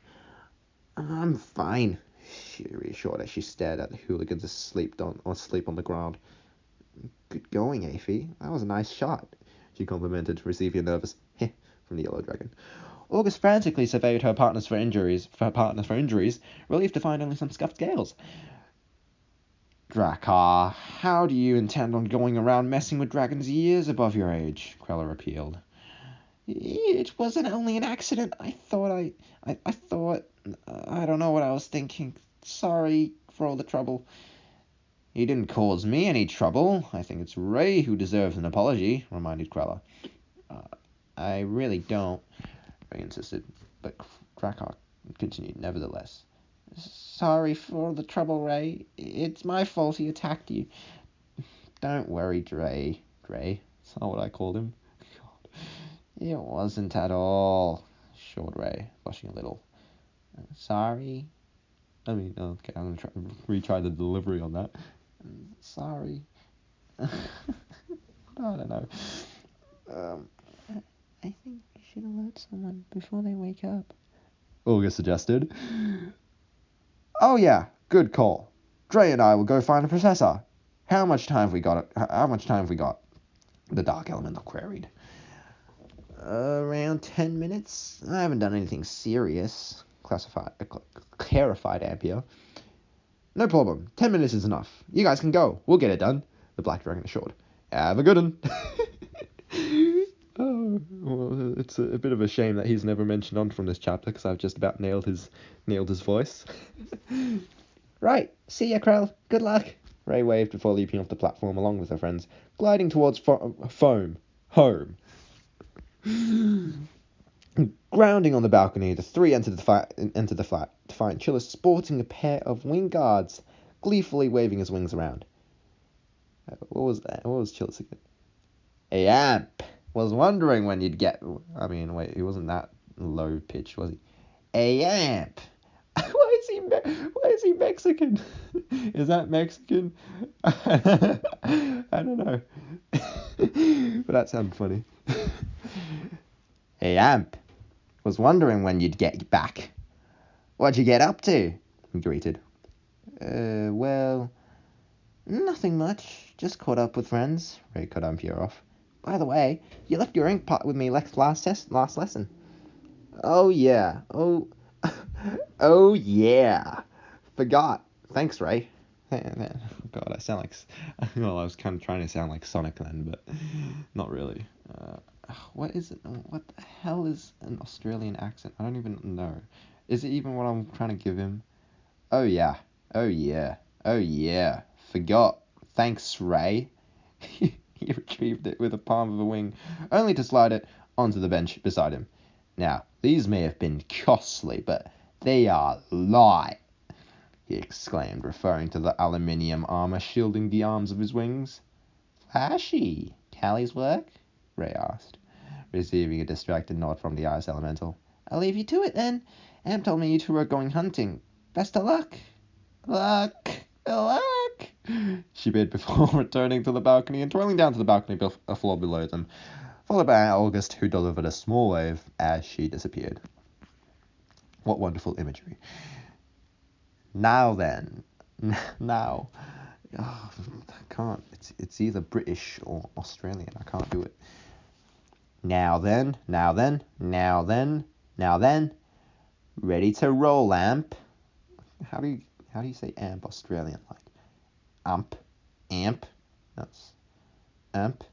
I'm fine, she reassured as she stared at the hooligans asleep on the ground. Good going, Aphie. That was a nice shot, she complimented, receiving a nervous heh from the yellow dragon. August frantically surveyed her partners for injuries, relieved to find only some scuffed scales. Drakkar, how do you intend on going around messing with dragons years above your age? Queller appealed. It wasn't only an accident. I don't know what I was thinking. Sorry for all the trouble. You didn't cause me any trouble. I think it's Ray who deserves an apology, reminded Queller. I really don't, Ray insisted, but Drakkar continued nevertheless. Sorry for all the trouble, Ray. It's my fault he attacked you. Don't worry, Dre. That's not what I called him. God. It wasn't at all, assured Ray, blushing a little. Sorry? Okay, I'm going to retry the delivery on that. Sorry. I don't know. I think we should alert someone before they wake up, August suggested. Oh yeah, good call. Dre and I will go find the professor. How much time have we got? The Dark Elemental queried. Around 10 minutes. I haven't done anything serious, clarified Ampere. No problem. 10 minutes is enough. You guys can go. We'll get it done, the Black Dragon assured. Have a good one. Oh, well, it's a bit of a shame that he's never mentioned on from this chapter, because I've just about nailed his voice. Right, see ya, Krell. Good luck. Ray waved before leaping off the platform along with her friends, gliding towards home. Grounding on the balcony, the three entered the flat to find Chillis sporting a pair of wing guards, gleefully waving his wings around. What was that? What was Chillis again? Hey, Amp. Was wondering when you'd get... I mean, wait, he wasn't that low pitched, was he? Hey, Amp. Why is he Mexican? Is that Mexican? I don't know. But that sounded funny. Hey, Amp. Was wondering when you'd get back. What'd you get up to? He greeted. Well, nothing much. Just caught up with friends. Ray cut Ampere off. By the way, you left your ink pot with me last lesson. Oh, yeah. Oh, yeah. Forgot. Thanks, Ray. God, I sound like... Well, I was kind of trying to sound like Sonic then, but not really. What is it? What the hell is an Australian accent? I don't even know. Is it even what I'm trying to give him? Oh, yeah. Forgot. Thanks, Ray. He retrieved it with the palm of a wing, only to slide it onto the bench beside him. Now, these may have been costly, but they are light, he exclaimed, referring to the aluminium armor shielding the arms of his wings. Flashy. Callie's work? Ray asked, receiving a distracted nod from the ice elemental. I'll leave you to it, then. Am told me you two were going hunting. Best of luck. Luck. She bid before returning to the balcony and twirling down to the balcony floor below them, followed by August, who delivered a small wave as she disappeared. What wonderful imagery. Now then. Now. Oh, I can't. It's either British or Australian. I can't do it. Now then. Ready to roll, Amp. How do you say amp Australian like? Amp. That's amp.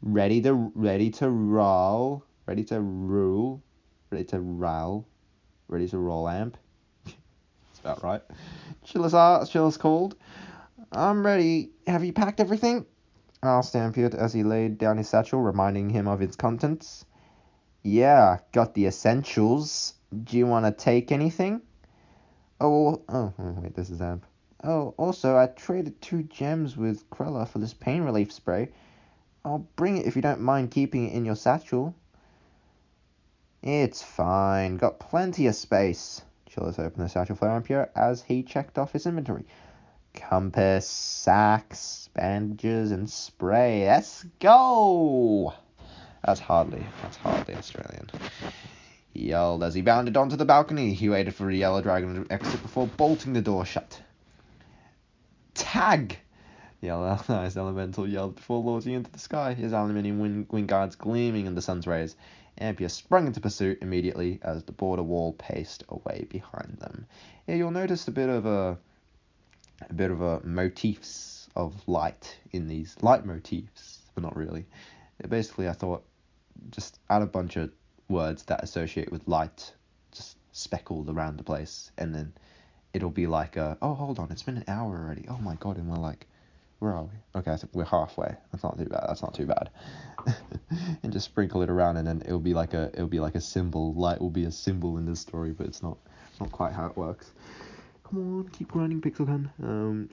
Ready to roll. Ready to rule. Ready to roll. Ready to roll, Amp. That's about right. Chillis called. I'm ready. Have you packed everything? Asked Ampute as he laid down his satchel, reminding him of its contents. Yeah, got the essentials. Do you want to take anything? Wait, this is Amp. Oh, also, I traded 2 gems with Krella for this pain relief spray. I'll bring it if you don't mind keeping it in your satchel. It's fine. Got plenty of space. Chillis opened the satchel for Ampere as he checked off his inventory. Compass, sacks, bandages, and spray. Let's go! That's hardly Australian. He yelled as he bounded onto the balcony. He waited for the yellow dragon to exit before bolting the door shut. Tag! The yellow-eyed elemental yelled before launching into the sky, his aluminium wing guards gleaming in the sun's rays. Ampere sprung into pursuit immediately as the border wall paced away behind them. Yeah, you'll notice a bit of a motifs of light in these light motifs, but not really. Basically, I thought just add a bunch of words that associate with light, just speckled around the place, and then it'll be like oh, hold on, it's been an hour already. Oh my god, and we're like, where are we? Okay, I think we're halfway. That's not too bad. And just sprinkle it around, and then it'll be like a symbol. Light will be a symbol in this story, but it's not quite how it works. Come on, keep grinding, Pixel Gun.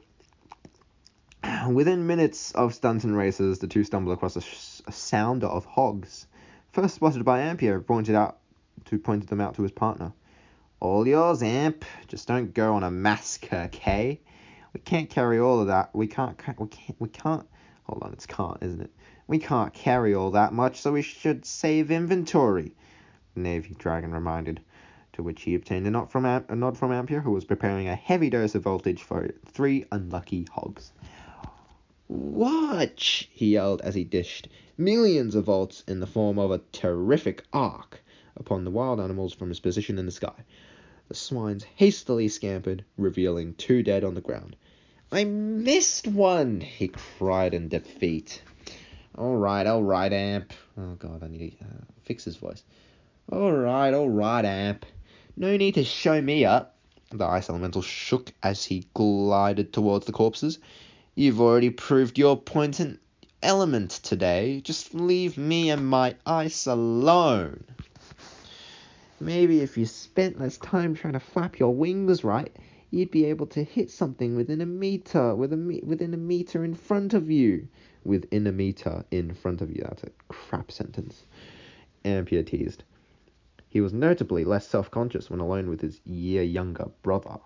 Within minutes of stunts and races, the two stumble across a sounder of hogs. First spotted by Ampere, pointed them out to his partner. All yours, Amp. Just don't go on a massacre, okay? We can't carry all of that. We can't. Hold on, it's can't, isn't it? We can't carry all that much, so we should save inventory. The Navy Dragon reminded, to which he obtained a nod from Ampere, who was preparing a heavy dose of voltage for 3 unlucky hogs. Watch! He yelled as he dished millions of volts in the form of a terrific arc upon the wild animals from his position in the sky. The swines hastily scampered, revealing 2 dead on the ground. I missed one, he cried in defeat. All right, Amp. Oh god, I need to fix his voice. All right, Amp. No need to show me up. The ice elemental shook as he glided towards the corpses. You've already proved your potent element today. Just leave me and my ice alone. Maybe if you spent less time trying to flap your wings right, you'd be able to hit something within a meter in front of you. Within a meter in front of you. That's a crap sentence. Ampere teased. He was notably less self-conscious when alone with his year-younger brother.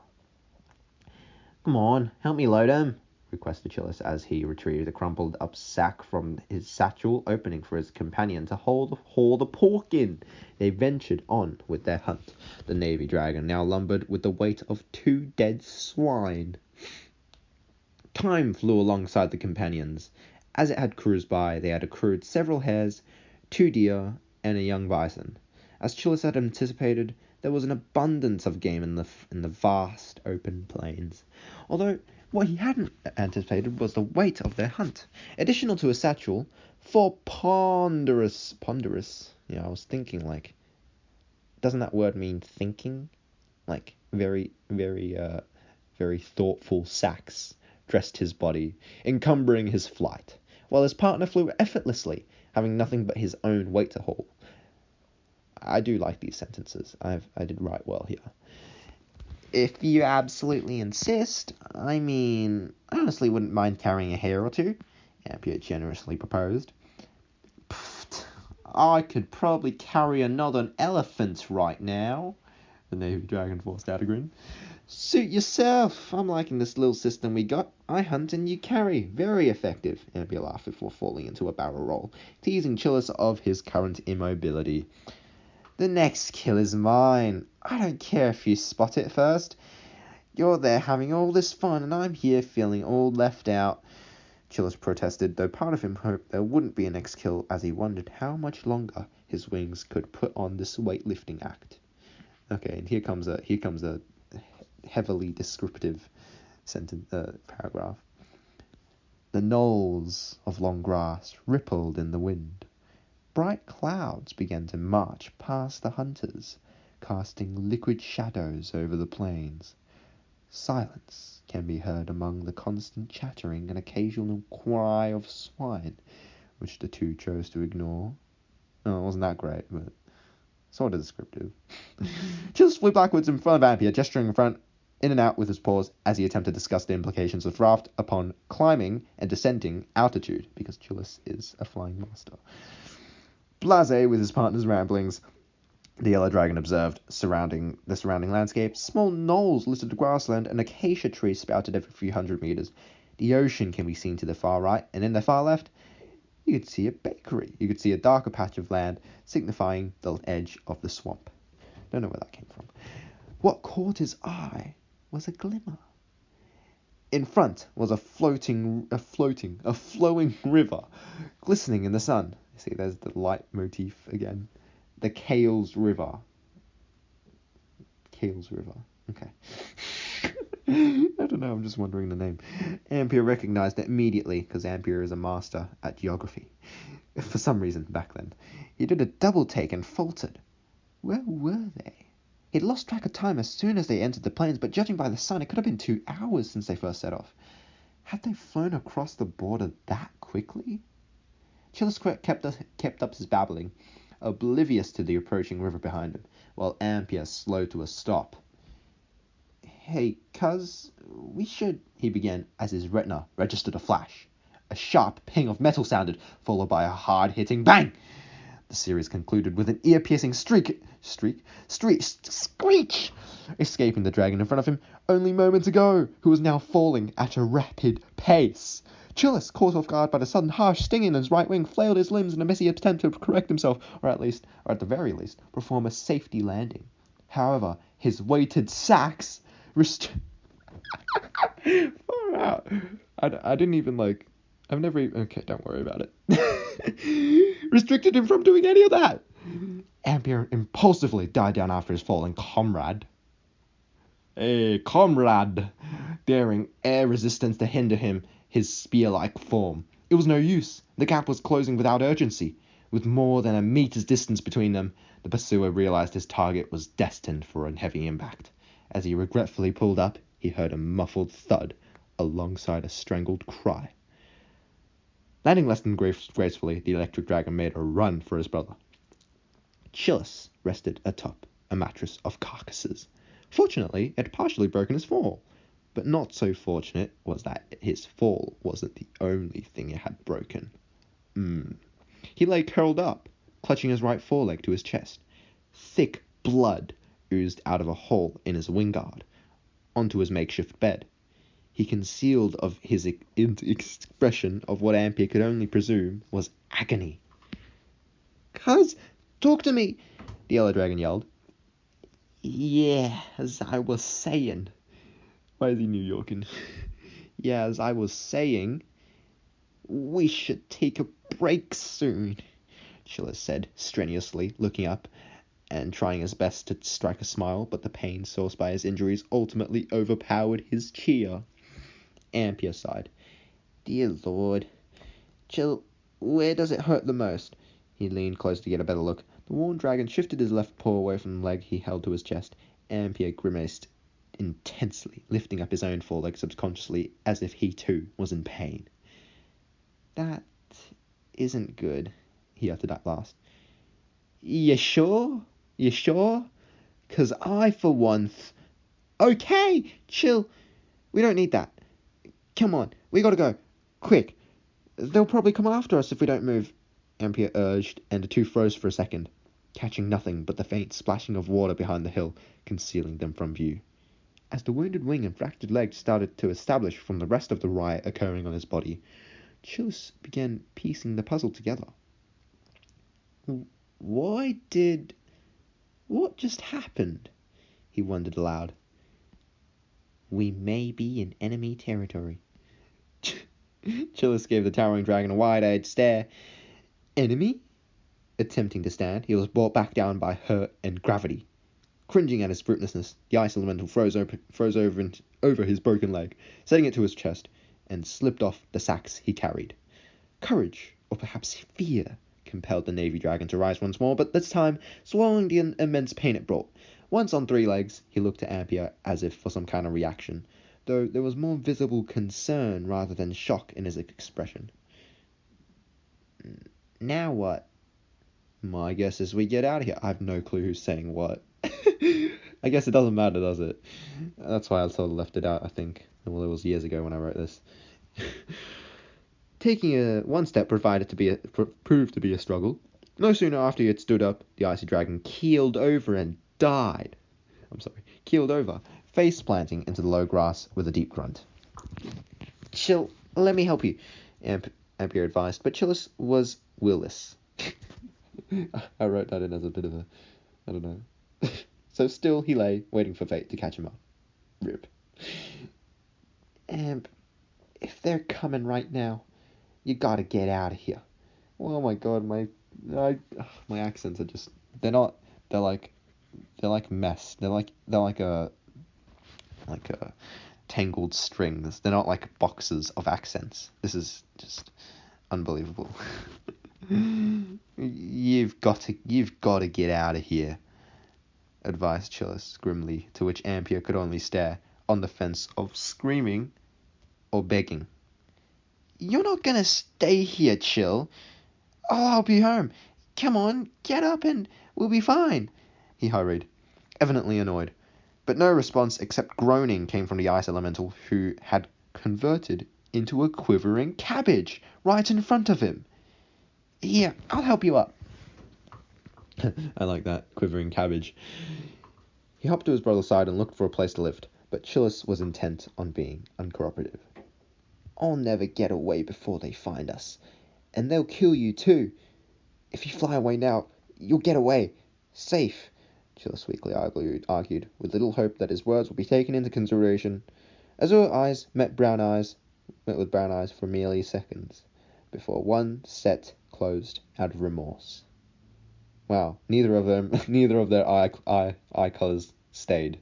Come on, help me load him, requested Chillis as he retrieved a crumpled-up sack from his satchel, opening for his companion to haul the pork in. They ventured on with their hunt. The Navy Dragon now lumbered with the weight of 2 dead swine. Time flew alongside the companions. As it had cruised by, they had accrued several hares, 2 deer, and a young bison. As Chillis had anticipated, there was an abundance of game in the vast open plains. Although what he hadn't anticipated was the weight of their hunt. Additional to a satchel, 4 ponderous. Yeah, I was thinking, like, doesn't that word mean thinking? Like, very, very, very thoughtful sacks dressed his body, encumbering his flight, while his partner flew effortlessly, having nothing but his own weight to haul. I do like these sentences. I did write well here. If you absolutely insist, I honestly wouldn't mind carrying a hare or 2, Ampere generously proposed. Pfft, I could probably carry another elephant right now, the Navy Dragon forced out a grin. Suit yourself. I'm liking this little system we got. I hunt and you carry. Very effective, Ampere laughed before falling into a barrel roll, teasing Chillis of his current immobility. The next kill is mine. I don't care if you spot it first. You're there having all this fun, and I'm here feeling all left out. Chillis protested, though part of him hoped there wouldn't be a next kill, as he wondered how much longer his wings could put on this weightlifting act. Okay, and here comes a heavily descriptive paragraph. The knolls of long grass rippled in the wind. Bright clouds began to march past the hunters, casting liquid shadows over the plains. Silence can be heard among the constant chattering and occasional cry of swine, which the two chose to ignore. Oh, it wasn't that great, but sort of descriptive. Chillis flew backwards in front of Ampere, gesturing in and out with his paws as he attempted to discuss the implications of draft upon climbing and descending altitude, because Chillis is a flying master. Blasé with his partner's ramblings, the yellow dragon observed the surrounding landscape. Small knolls littered the grassland, and acacia trees sprouted every few hundred meters. The ocean can be seen to the far right, and in the far left, you could see a bakery. You could see a darker patch of land, signifying the edge of the swamp. Don't know where that came from. What caught his eye was a glimmer. In front was a flowing river, glistening in the sun. See, there's the light motif again. The Kales River. Okay. I don't know, I'm just wondering the name. Ampere recognized it immediately, because Ampere is a master at geography. For some reason, back then. He did a double take and faltered. Where were they? He'd lost track of time as soon as they entered the plains, but judging by the sun, it could have been 2 hours since they first set off. Had they flown across the border that quickly? Chillis kept up his babbling, oblivious to the approaching river behind him, while Ampere slowed to a stop. Hey, cuz, we should, he began, as his retina registered a flash. A sharp ping of metal sounded, followed by a hard-hitting bang. The series concluded with an ear-piercing screech, escaping the dragon in front of him only moments ago, who was now falling at a rapid pace. Chillis, caught off guard by the sudden harsh stinging in his right wing, flailed his limbs in a messy attempt to correct himself, or at the very least, perform a safety landing. However, his weighted sacks far out. I didn't even I've never even... Okay, don't worry about it. Restricted him from doing any of that. Ampere impulsively died down after his falling comrade. Daring air resistance to hinder him, his spear-like form. It was no use. The gap was closing without urgency. With more than a meter's distance between them, the pursuer realized his target was destined for a heavy impact. As he regretfully pulled up, he heard a muffled thud alongside a strangled cry. Landing less than gracefully, the electric dragon made a run for his brother. Chillis rested atop a mattress of carcasses. Fortunately, it had partially broken his fall, but not so fortunate was that his fall wasn't the only thing it had broken. He lay curled up, clutching his right foreleg to his chest. Thick blood oozed out of a hole in his wing guard onto his makeshift bed. He concealed of his expression of what Ampere could only presume was agony. "Cuz, talk to me," the yellow dragon yelled. "Yeah, as I was saying." Why is he New Yorking? "Yeah, as I was saying, we should take a break soon," Chillis said strenuously, looking up and trying his best to strike a smile, but the pain caused by his injuries ultimately overpowered his cheer. Ampere sighed. "Dear Lord. Chill, where does it hurt the most?" He leaned closer to get a better look. The worn dragon shifted his left paw away from the leg he held to his chest. Ampere grimaced intensely, lifting up his own foreleg subconsciously as if he too was in pain. "That isn't good," he uttered at last. You sure? 'Cause I, for one... Okay, chill. We don't need that. Come on, we gotta go. Quick. They'll probably come after us if we don't move," Ampere urged, and the two froze for a second, catching nothing but the faint splashing of water behind the hill, concealing them from view. As the wounded wing and fractured leg started to establish from the rest of the riot occurring on his body, Chillis began piecing the puzzle together. What just happened? He wondered aloud. We may be in enemy territory. Chillis gave the towering dragon a wide-eyed stare. Enemy? Attempting to stand, he was brought back down by hurt and gravity. Cringing at his fruitlessness, the ice elemental froze over his broken leg, setting it to his chest, and slipped off the sacks he carried. Courage, or perhaps fear, compelled the Navy Dragon to rise once more, but this time swallowing the immense pain it brought. Once on 3 legs, he looked at Ampere as if for some kind of reaction, though there was more visible concern rather than shock in his expression. Now what? My guess is we get out of here. I have no clue who's saying what. I guess it doesn't matter, does it? That's why I sort of left it out, I think. Well, it was years ago when I wrote this. Taking one step proved to be a struggle. No sooner after he had stood up, the icy dragon keeled over and died. Keeled over, face planting into the low grass with a deep grunt. Chill, let me help you, Ampere advised, but Chillus was willless. I wrote that in as a bit of a, I don't know. So still he lay, waiting for fate to catch him up. Rip. If they're coming right now, you gotta get out of here. Oh my god, my accents are just, they're like mess. They're like a tangled strings. They're not like boxes of accents. This is just unbelievable. You've got to get out of here, advised Chillus grimly, to which Ampere could only stare, on the fence of screaming or begging. You're not gonna stay here, Chill. I'll help you home. Come on, get up and we'll be fine. He hurried, evidently annoyed. But no response except groaning came from the ice elemental, who had converted into a quivering cabbage right in front of him. Here, I'll help you up. I like that, quivering cabbage. He hopped to his brother's side and looked for a place to lift, but Chillus was intent on being uncooperative. I'll never get away before they find us, and they'll kill you too. If you fly away now, you'll get away, safe, Chillus weakly argued, with little hope that his words would be taken into consideration. Azure eyes met with brown eyes for merely seconds, before one set closed out of remorse. Wow, neither of their eye colors stayed.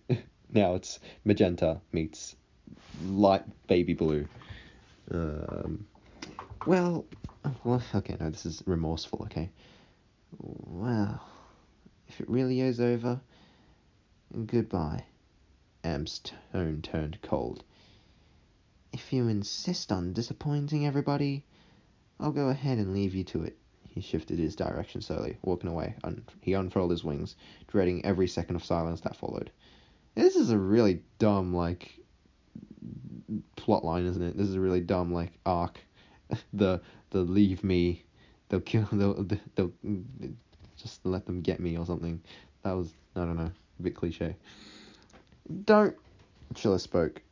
Now it's magenta meets light baby blue. Well, okay, no, this is remorseful, okay. Well, if it really is over, goodbye. Amp's tone turned cold. If you insist on disappointing everybody, I'll go ahead and leave you to it. He shifted his direction slowly, walking away. He unfurled his wings, dreading every second of silence that followed. This is a really dumb, plot line, isn't it? This is a really dumb, arc. The leave me, they'll just let them get me or something. That was, I don't know, a bit cliche. Don't, Chilla spoke.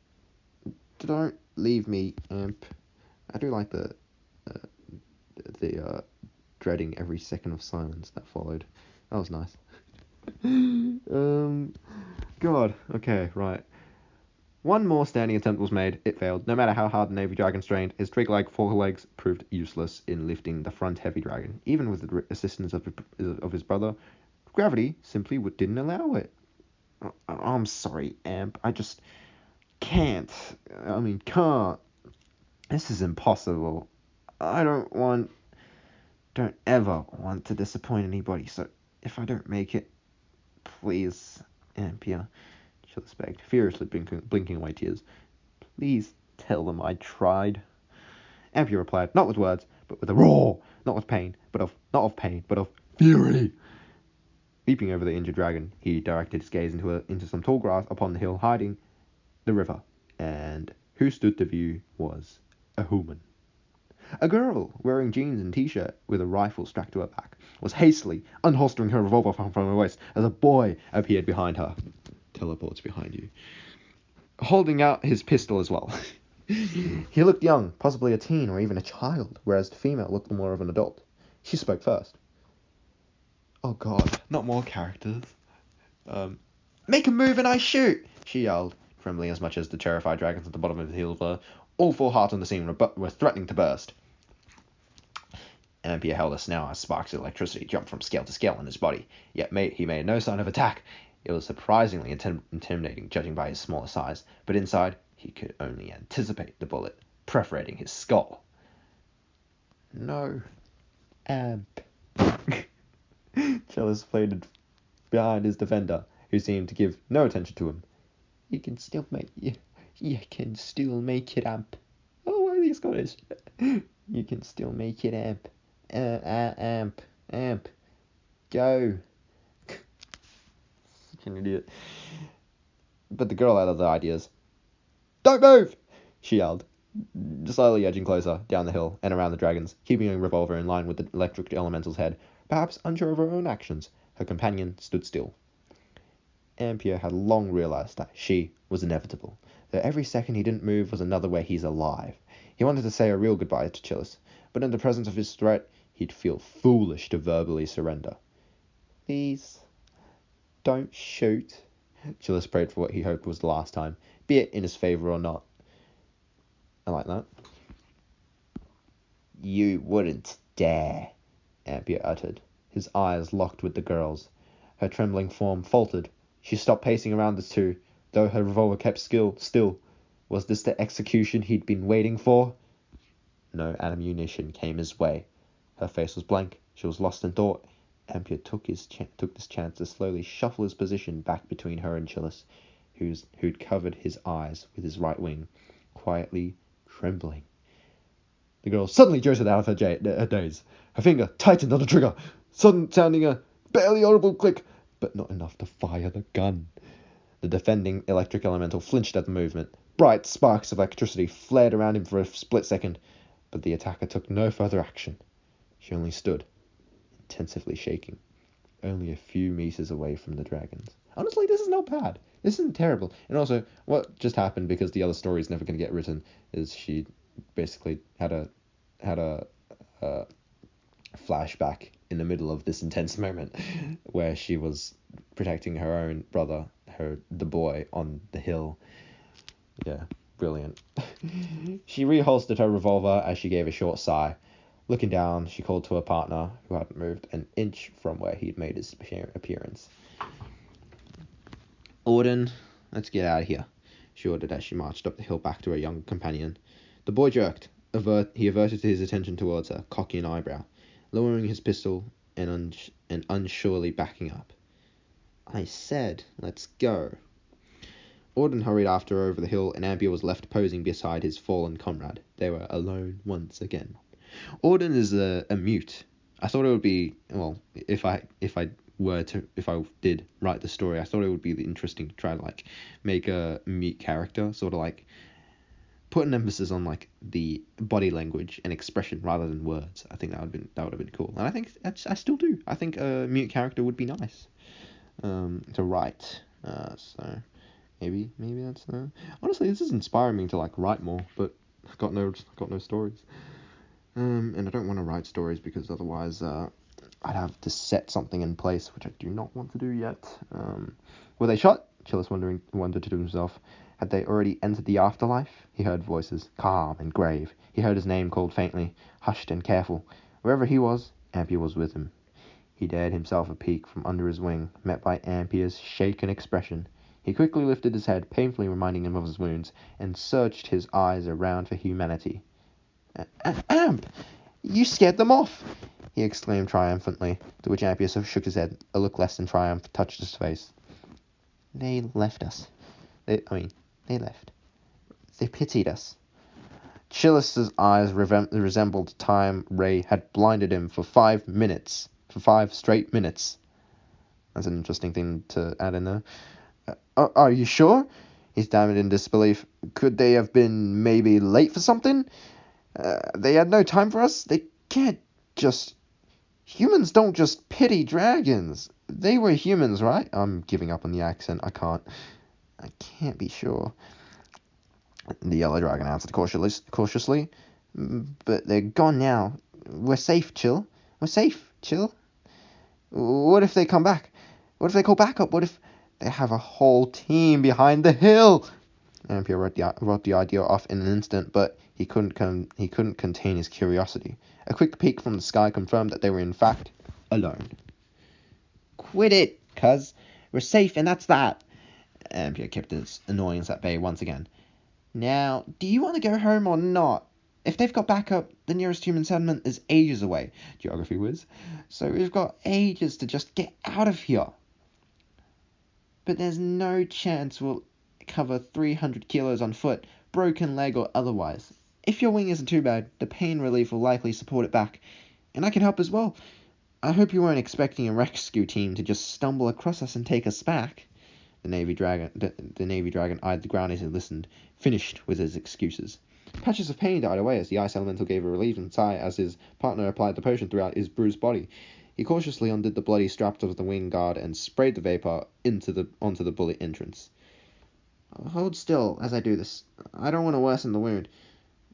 Don't leave me, Amp. I do like the dreading every second of silence that followed. That was nice. God. Okay, right. One more standing attempt was made. It failed. No matter how hard the Navy Dragon strained, his twig-like forelegs proved useless in lifting the front heavy dragon. Even with the assistance of his brother, gravity simply didn't allow it. I'm sorry, Amp. I just can't. Can't. This is impossible. I don't ever want to disappoint anybody, so if I don't make it, please, Ampere, Chillus begged, furiously blinking away tears. Please tell them I tried. Ampere replied, not with words, but with a roar, not of pain, but of fury. Leaping over the injured dragon, he directed his gaze into some tall grass upon the hill hiding the river, and who stood to view was a human. A girl, wearing jeans and t-shirt with a rifle strapped to her back, was hastily unholstering her revolver from her waist as a boy appeared behind her. Teleports behind you. Holding out his pistol as well. He looked young, possibly a teen or even a child, whereas the female looked more of an adult. She spoke first. Oh god, not more characters. Make a move and I shoot, she yelled, trembling as much as the terrified dragons at the bottom of the hill were. All 4 hearts on the scene were threatening to burst. Ampere held us now as sparks of electricity jumped from scale to scale in his body, yet he made no sign of attack. It was surprisingly intimidating, judging by his smaller size, but inside he could only anticipate the bullet perforating his skull. No, Amp. Chalice pleaded behind his defender, who seemed to give no attention to him. You can still make it, Amp. Oh, why are these Scottish? You can still make it, Amp. Amp. Go. Such an idiot. But the girl had other ideas. Don't move! She yelled, slowly edging closer down the hill and around the dragons, keeping a revolver in line with the electric elemental's head. Perhaps unsure of her own actions, her companion stood still. Ampere had long realized that she was inevitable, that every second he didn't move was another way he's alive. He wanted to say a real goodbye to Chillis, but in the presence of his threat, he'd feel foolish to verbally surrender. Please, don't shoot. Chillis prayed for what he hoped was the last time, be it in his favor or not. I like that. You wouldn't dare, Ampere uttered, his eyes locked with the girl's. Her trembling form faltered. She stopped pacing around the two, though her revolver kept still. Was this the execution he'd been waiting for? No ammunition came his way. Her face was blank. She was lost in thought. Ampere took this chance to slowly shuffle his position back between her and Chillis, who'd covered his eyes with his right wing, quietly trembling. The girl suddenly jolted out of her daze. Her finger tightened on the trigger, sounding a barely audible click, but not enough to fire the gun. The defending electric elemental flinched at the movement. Bright sparks of electricity flared around him for a split second, but the attacker took no further action. She only stood, intensively shaking, only a few meters away from the dragons. Honestly, this is not bad. This isn't terrible. And also, what just happened, because the other story is never going to get written, is she basically had a flashback in the middle of this intense moment where she was protecting her own brother, the boy on the hill. Yeah, brilliant. She reholstered her revolver as she gave a short sigh. Looking down, she called to her partner, who hadn't moved an inch from where he'd made his appearance. Auden, let's get out of here, she ordered as she marched up the hill back to her young companion. The boy jerked. He averted his attention towards her, cocking an eyebrow, lowering his pistol and unsurely backing up. I said, let's go. Auden hurried after her over the hill, and Ampere was left posing beside his fallen comrade. They were alone once again. Auden is a mute. I thought it would be, well, if I did write the story, I thought it would be interesting to try to make a mute character, sort of put an emphasis on the body language and expression rather than words. I think that would have been cool, and I think I still do. I think a mute character would be nice to write. So maybe that's honestly, this is inspiring me to write more, but I've got no stories. And I don't want to write stories because otherwise I'd have to set something in place, which I do not want to do yet. Were they shot? Chillis wondered to himself. Had they already entered the afterlife? He heard voices, calm and grave. He heard his name called faintly, hushed and careful. Wherever he was, Ampere was with him. He dared himself a peek from under his wing, met by Ampere's shaken expression. He quickly lifted his head, painfully reminding him of his wounds, and searched his eyes around for humanity. Amp! You scared them off! He exclaimed triumphantly, to which Ampere shook his head. A look less than triumph touched his face. They left us. They left. They pitied us. Chillis's eyes resembled the time Ray had blinded him for 5 minutes. For 5 straight minutes. That's an interesting thing to add in there. Are you sure? He stammered in disbelief. Could they have been maybe late for something? They had no time for us? They can't just... Humans don't just pity dragons. They were humans, right? I'm giving up on the accent. I can't be sure. The yellow dragon answered cautiously. But they're gone now. We're safe, Chill. We're safe, Chill. What if they come back? What if they call back up? What if they have a whole team behind the hill? Ampere wrote the idea off in an instant, but he couldn't contain his curiosity. A quick peek from the sky confirmed that they were in fact alone. Quit it, cuz. We're safe, and that's that. Ampere kept his annoyance at bay once again. Now, do you want to go home or not? If they've got backup, the nearest human settlement is ages away, geography whiz. So we've got ages to just get out of here. But there's no chance we'll cover 300 kilos on foot, broken leg or otherwise. If your wing isn't too bad, the pain relief will likely support it back. And I can help as well. I hope you weren't expecting a rescue team to just stumble across us and take us back. The Navy Dragon eyed the ground as he listened, finished with his excuses. Patches of pain died away as the ice elemental gave a relieved sigh as his partner applied the potion throughout his bruised body. He cautiously undid the bloody straps of the wing guard and sprayed the vapor onto the bullet entrance. Hold still as I do this. I don't want to worsen the wound,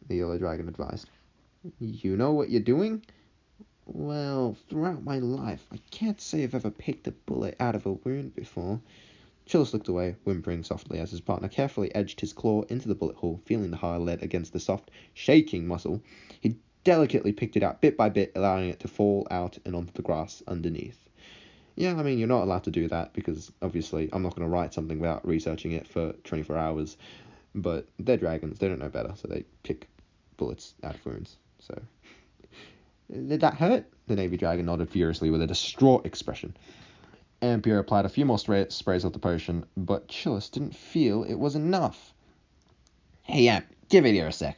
the Yellow Dragon advised. You know what you're doing? Well, throughout my life, I can't say I've ever picked a bullet out of a wound before. Chillis looked away, whimpering softly as his partner carefully edged his claw into the bullet hole, feeling the hard lead against the soft, shaking muscle. He delicately picked it out bit by bit, allowing it to fall out and onto the grass underneath. Yeah, I mean, you're not allowed to do that because, obviously, I'm not going to write something without researching it for 24 hours. But they're dragons, they don't know better, so they pick bullets out of wounds. So, did that hurt? The Navy Dragon nodded furiously with a distraught expression. Ampere applied a few more sprays of the potion, but Chillis didn't feel it was enough. Hey, Amp, give it here a sec,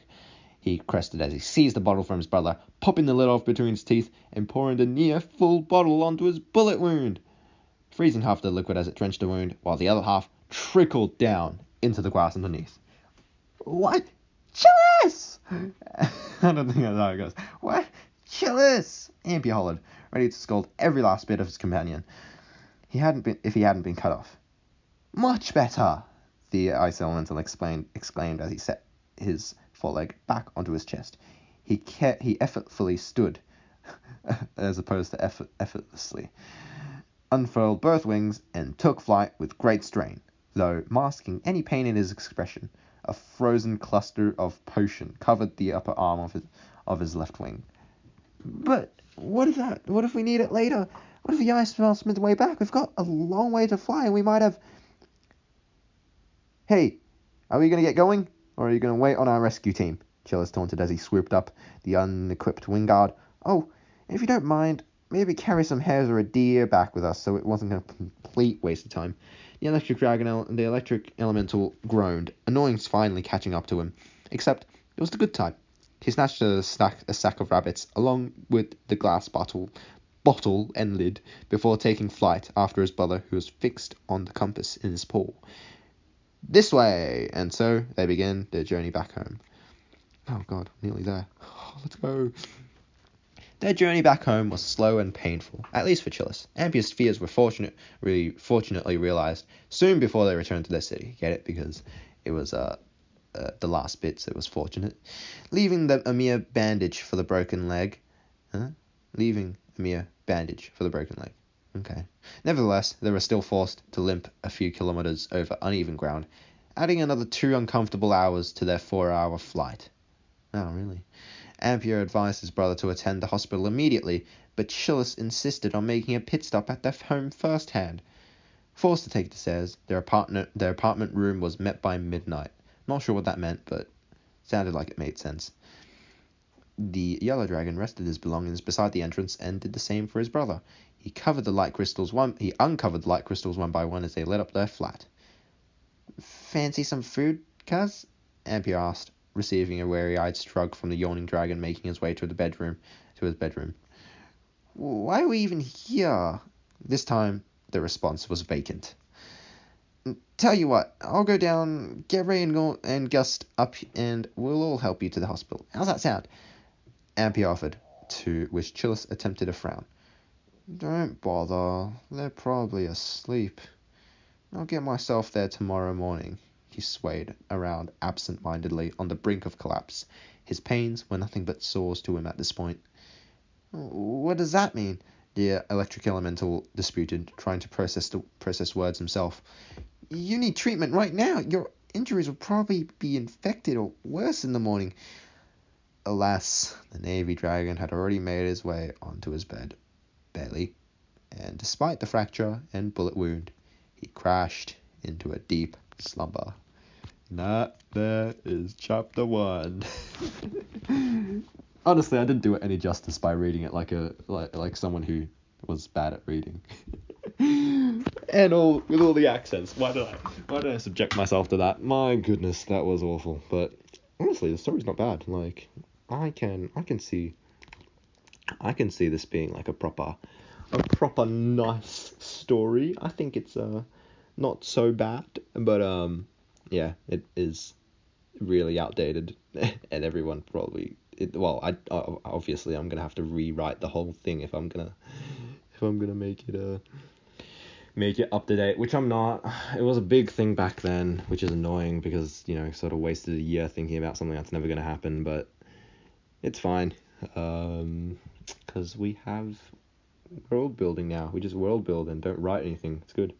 he crested as he seized the bottle from his brother, popping the lid off between his teeth and pouring the near-full bottle onto his bullet wound, freezing half the liquid as it drenched the wound, while the other half trickled down into the grass underneath. What? Chillis! I don't think that's how it goes. What? Chillis! Ampere hollered, ready to scold every last bit of his companion. If he hadn't been cut off. Much better, the ice elemental exclaimed as he set his foreleg back onto his chest. He effortfully stood, as opposed to effortlessly, unfurled both wings, and took flight with great strain, though masking any pain in his expression. A frozen cluster of potion covered the upper arm of his left wing. But what if we need it later? What if the ice melts midway back? We've got a long way to fly, and we might have... Hey, are we going to get going? Or are you going to wait on our rescue team? Chillis taunted as he swooped up the unequipped wing guard. Oh, and if you don't mind, maybe carry some hares or a deer back with us so it wasn't a complete waste of time. The electric elemental groaned, annoyance finally catching up to him. Except, it was the good type. He snatched a sack of rabbits, along with the glass bottle and lid, before taking flight after his brother, who was fixed on the compass in his paw. This way! And so they began their journey back home. Oh god, nearly there. Oh, let's go. Their journey back home was slow and painful, at least for Chillis. Ampere's fears were fortunately realized soon before they returned to their city. Get it? Because it was the last bit, so it was fortunate. Leaving a mere bandage for the broken leg. Okay. Nevertheless, they were still forced to limp a few kilometers over uneven ground, adding another 2 uncomfortable hours to their 4-hour flight. Oh, really? Ampere advised his brother to attend the hospital immediately, but Chillis insisted on making a pit stop at their home firsthand. Forced to take the stairs, their apartment room was met by midnight. Not sure what that meant, but sounded like it made sense. The Yellow Dragon rested his belongings beside the entrance and did the same for his brother. He uncovered the light crystals one by one as they lit up their flat. Fancy some food, cuz? Ampere asked, receiving a weary-eyed shrug from the yawning dragon, making his way to his bedroom. Why are we even here? This time, the response was vacant. Tell you what, I'll go down, get Ray and Gust up, and we'll all help you to the hospital. How's that sound? Ampere offered, to which Chillis attempted a frown. Don't bother, they're probably asleep. I'll get myself there tomorrow morning. He swayed around absent-mindedly on the brink of collapse. His pains were nothing but sores to him at this point. What does that mean? The electric elemental disputed, trying to process words himself. You need treatment right now. Your injuries will probably be infected or worse in the morning. Alas, the Navy Dragon had already made his way onto his bed, barely, and despite the fracture and bullet wound, he crashed into a deep slumber. That there is chapter 1. Honestly, I didn't do it any justice by reading it like someone who was bad at reading. And all with all the accents. Why did I subject myself to that? My goodness, that was awful. But honestly, the story's not bad. Like I can see this being like a proper nice story. I think it's not so bad, but yeah, it is really outdated, and everyone probably obviously I'm gonna have to rewrite the whole thing if I'm gonna make it up to date, which I'm not. It was a big thing back then, which is annoying because sort of wasted a year thinking about something that's never gonna happen, but it's fine, because we have world building now. We just world build and don't write anything. It's good.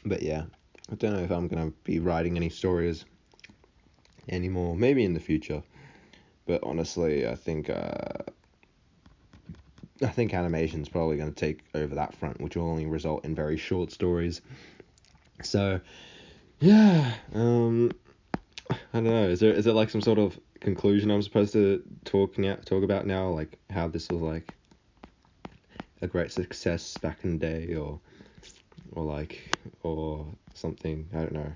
But yeah, I don't know if I'm gonna be writing any stories anymore. Maybe in the future, but honestly, I think animation's probably gonna take over that front, which will only result in very short stories. So yeah, I don't know. Is there like some sort of conclusion I'm supposed to talk about now, like how this was like a great success back in the day, or something? I don't know.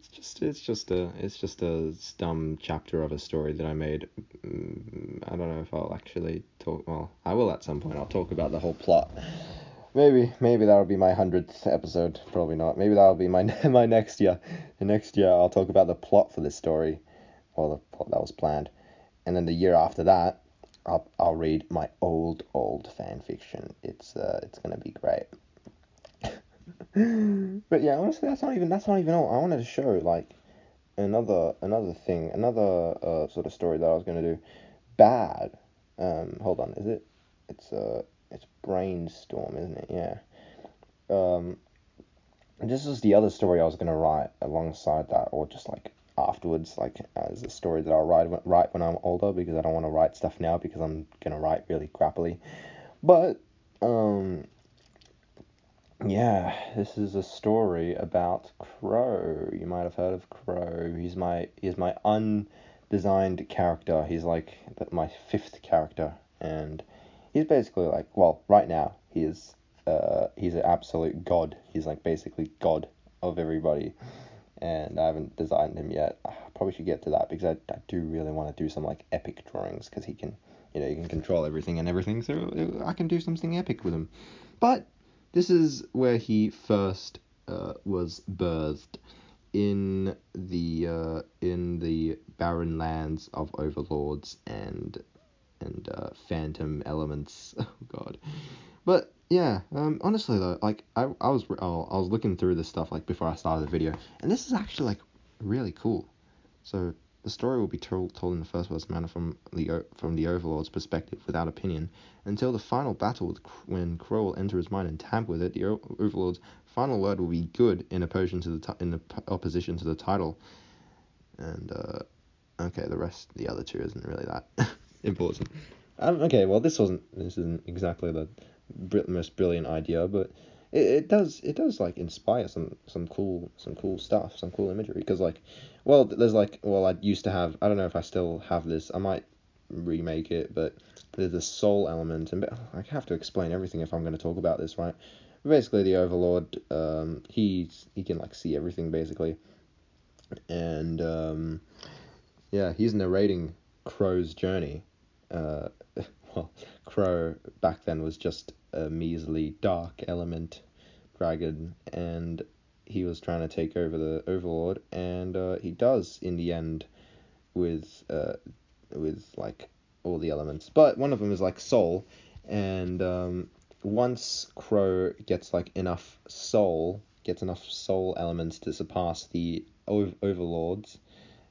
It's just a dumb chapter of a story that I made. I don't know if I'll actually talk. Well, I will at some point. I'll talk about the whole plot. Maybe that'll be my 100th episode. Probably not. Maybe that'll be my my next year. The next year I'll talk about the plot for this story, or the plot that was planned, and then the year after that, I'll read my old fan fiction. It's gonna be great. But yeah, honestly, that's not even all. I wanted to show like another thing, another sort of story that I was gonna do. Bad. Hold on, is it? It's brainstorm, isn't it? Yeah. This is the other story I was gonna write alongside that, or just like afterwards, like as a story that I'll write when I'm older, because I don't want to write stuff now because I'm gonna write really crappily. But yeah, this is a story about Crow. You might have heard of Crow. He's my undesigned character. He's like my fifth character, and he's basically like, well, right now he's an absolute god. He's like basically god of everybody, and I haven't designed him yet. I probably should get to that because I do really want to do some like epic drawings, because he can control everything and everything, so I can do something epic with him. But this is where he first was birthed, in the barren lands of overlords and phantom elements. Oh God. But yeah, honestly though, like I was looking through this stuff like before I started the video, and this is actually like really cool. So the story will be told in the first person manner from the Overlord's perspective, without opinion, until the final battle when Crow will enter his mind and tamper with it. The Overlord's final word will be good in opposition to the title. And okay, the other two isn't really that important. Okay, well this isn't exactly the most brilliant idea, but it does like inspire some cool stuff, some cool imagery, because like, well, there's like, well, I used to have, I don't know if I still have this, I might remake it, but there's a soul element, and I have to explain everything if I'm going to talk about this, right? Basically the Overlord, he can like see everything basically, and yeah, he's narrating Crow's journey. Well, Crow back then was just a measly dark element dragon, and he was trying to take over the Overlord, and he does in the end with like all the elements, but one of them is like soul, and once Crow gets like enough soul elements to surpass the Overlords,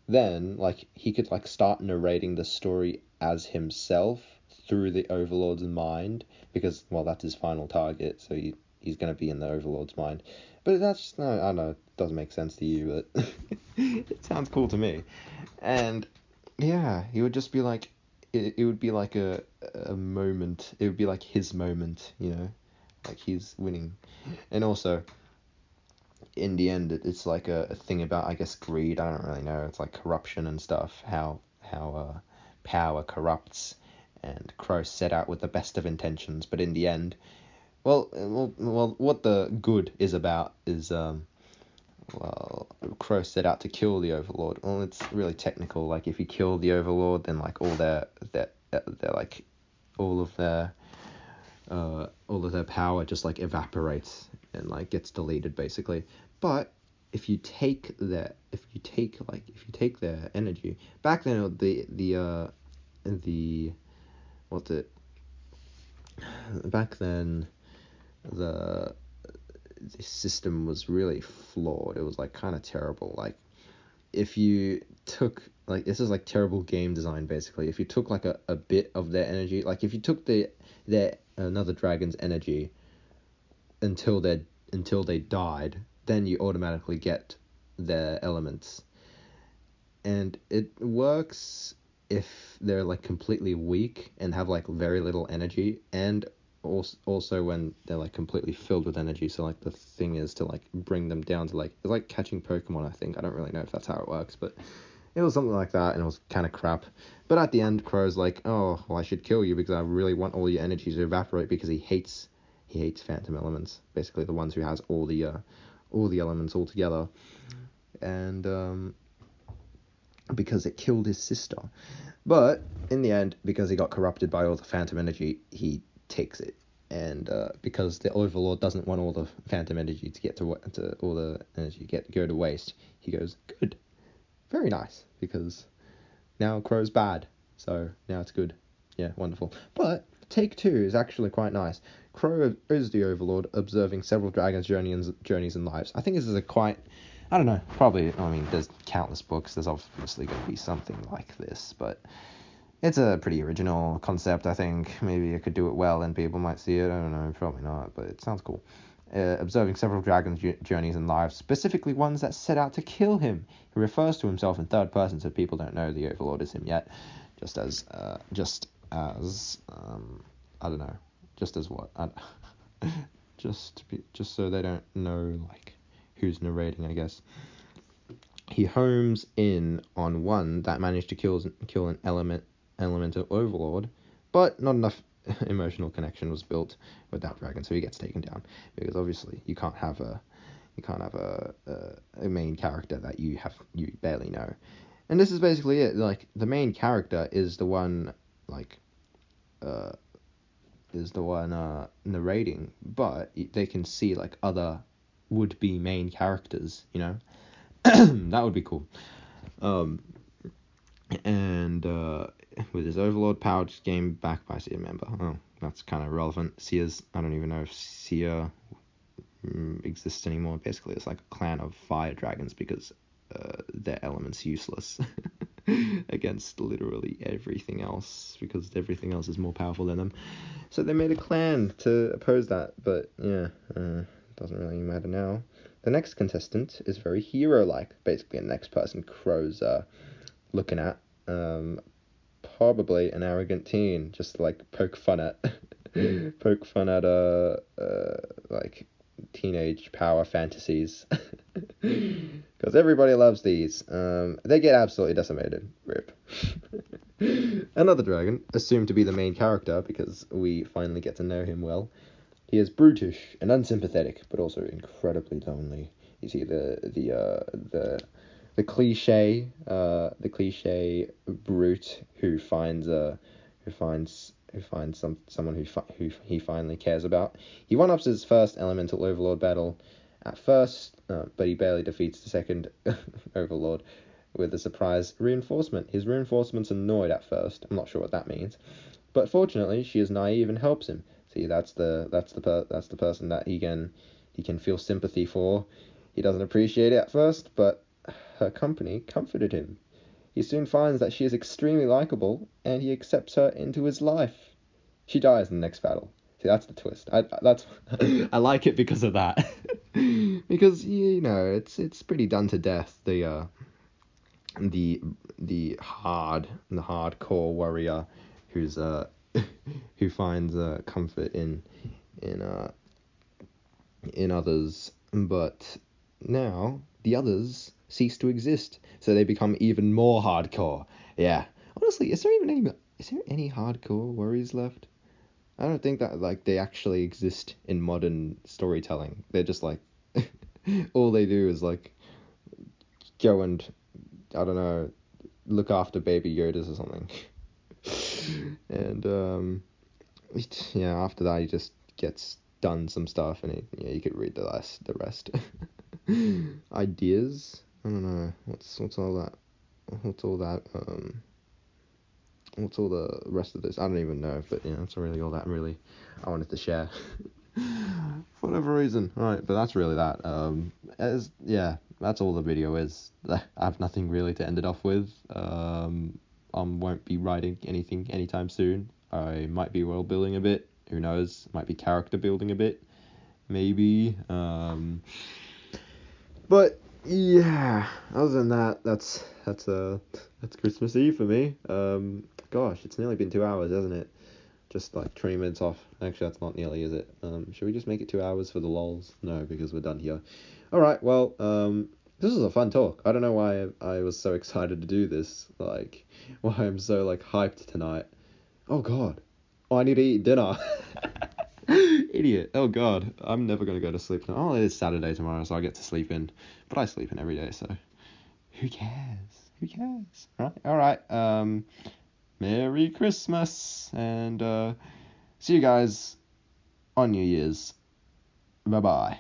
then like he could like start narrating the story as himself through the Overlord's mind, because, well, that's his final target, so he's going to be in the Overlord's mind. But that's, no, I don't know, it doesn't make sense to you, but it sounds cool to me. And Yeah, he would just be like, it would be like a moment. It would be like his moment, like he's winning. And also, in the end, it's like a thing about, I guess, greed. I don't really know. It's like corruption and stuff. How power corrupts, and Crow set out with the best of intentions, but in the end, well, what the good is about is well, Crow set out to kill the Overlord. Well, it's really technical. Like if you kill the Overlord, then like their like all of their power just like evaporates and like gets deleted basically. But if you take their energy back then, the what's it back then the the system was really flawed. It was like kind of terrible. Like if you took, like, this is like terrible game design basically. If you took like a bit of their energy, like if you took their another dragon's energy until they died, then you automatically get their elements. And it works if they're like completely weak and have like very little energy, and also when they're like completely filled with energy. So like the thing is to like bring them down to like, it's like catching Pokemon, I think. I don't really know if that's how it works, but it was something like that, and it was kind of crap. But at the end, Crow's like, oh, well, I should kill you because I really want all your energy to evaporate, because he hates phantom elements, basically the ones who has all the elements all together. And because it killed his sister. But in the end, because he got corrupted by all the phantom energy, he takes it. And because the Overlord doesn't want all the phantom energy to all the energy go to waste, he goes, good, very nice, because now Crow's bad, so now it's good. Yeah, wonderful. But take two is actually quite nice. Crow is the Overlord, observing several dragons' journeys and lives. I think this is a quite, I don't know, probably, I mean, there's countless books, there's obviously going to be something like this, but it's a pretty original concept, I think. Maybe I could do it well and people might see it, I don't know, probably not, but it sounds cool. Observing several dragons' journeys and lives, specifically ones that set out to kill him. He refers to himself in third person, so people don't know the Overlord is him yet, just as I don't know, just as what, just so they don't know like who's narrating, I guess. He homes in on one that managed to kill an elemental Overlord, but not enough emotional connection was built with that dragon, so he gets taken down, because obviously you can't have a main character that you barely know. And this is basically it. Like the main character is the one narrating, but they can see like other would-be main characters, that would be cool. And with his Overlord power just gained back by Seer member. Oh, that's kind of relevant. Seers, I don't even know if Seer exists anymore. Basically, it's like a clan of fire dragons, because their element's useless against literally everything else, because everything else is more powerful than them. So they made a clan to oppose that, but yeah, doesn't really matter now. The next contestant is very hero-like, basically the next person Crow's looking at. Probably an arrogant teen, just to, like, poke fun at like teenage power fantasies, because everybody loves these. They get absolutely decimated. Rip. Another dragon, assumed to be the main character because we finally get to know him well. He is brutish and unsympathetic, but also incredibly lonely. You see the cliche brute who finds someone who he finally cares about. He one-ups his first elemental Overlord battle at first, but he barely defeats the second Overlord with a surprise reinforcement. His reinforcement's annoyed at first. I'm not sure what that means, but fortunately she is naive and helps him. See, that's the person that he can feel sympathy for. He doesn't appreciate it at first, but her company comforted him. He soon finds that she is extremely likable, and he accepts her into his life. She dies in the next battle. See, that's the twist. I like it because of that. Because it's pretty done to death, the hardcore warrior who's who finds comfort in uh in others, but now the others cease to exist, so they become even more hardcore. Yeah, honestly, is there any hardcore warriors left? I don't think that like they actually exist in modern storytelling. They're just like all they do is like go and I don't know, look after baby Yodas or something. And yeah, after that he just gets done some stuff, and yeah, you could read the rest. Ideas? I don't know. What's all that? What's all that? What's all the rest of this? I don't even know. But yeah, that's really all that really I wanted to share. For whatever reason. Alright, but that's really that. That's all the video is. I have nothing really to end it off with. I won't be writing anything anytime soon. I might be world building a bit. Who knows? Might be character building a bit. Maybe. But yeah, other than that, that's Christmas Eve for me. Gosh, it's nearly been 2 hours, hasn't it? Just like 20 minutes off. Actually, that's not nearly, is it? Should we just make it 2 hours for the lols? No, because we're done here. All right. Well, this was a fun talk. I don't know why I was so excited to do this. Like, why I'm so like hyped tonight. Oh God. Oh, I need to eat dinner. Idiot. Oh God. I'm never gonna go to sleep now. Oh, it is Saturday tomorrow, so I get to sleep in. But I sleep in every day, so who cares? Who cares? All right. Merry Christmas, and see you guys on New Year's. Bye bye.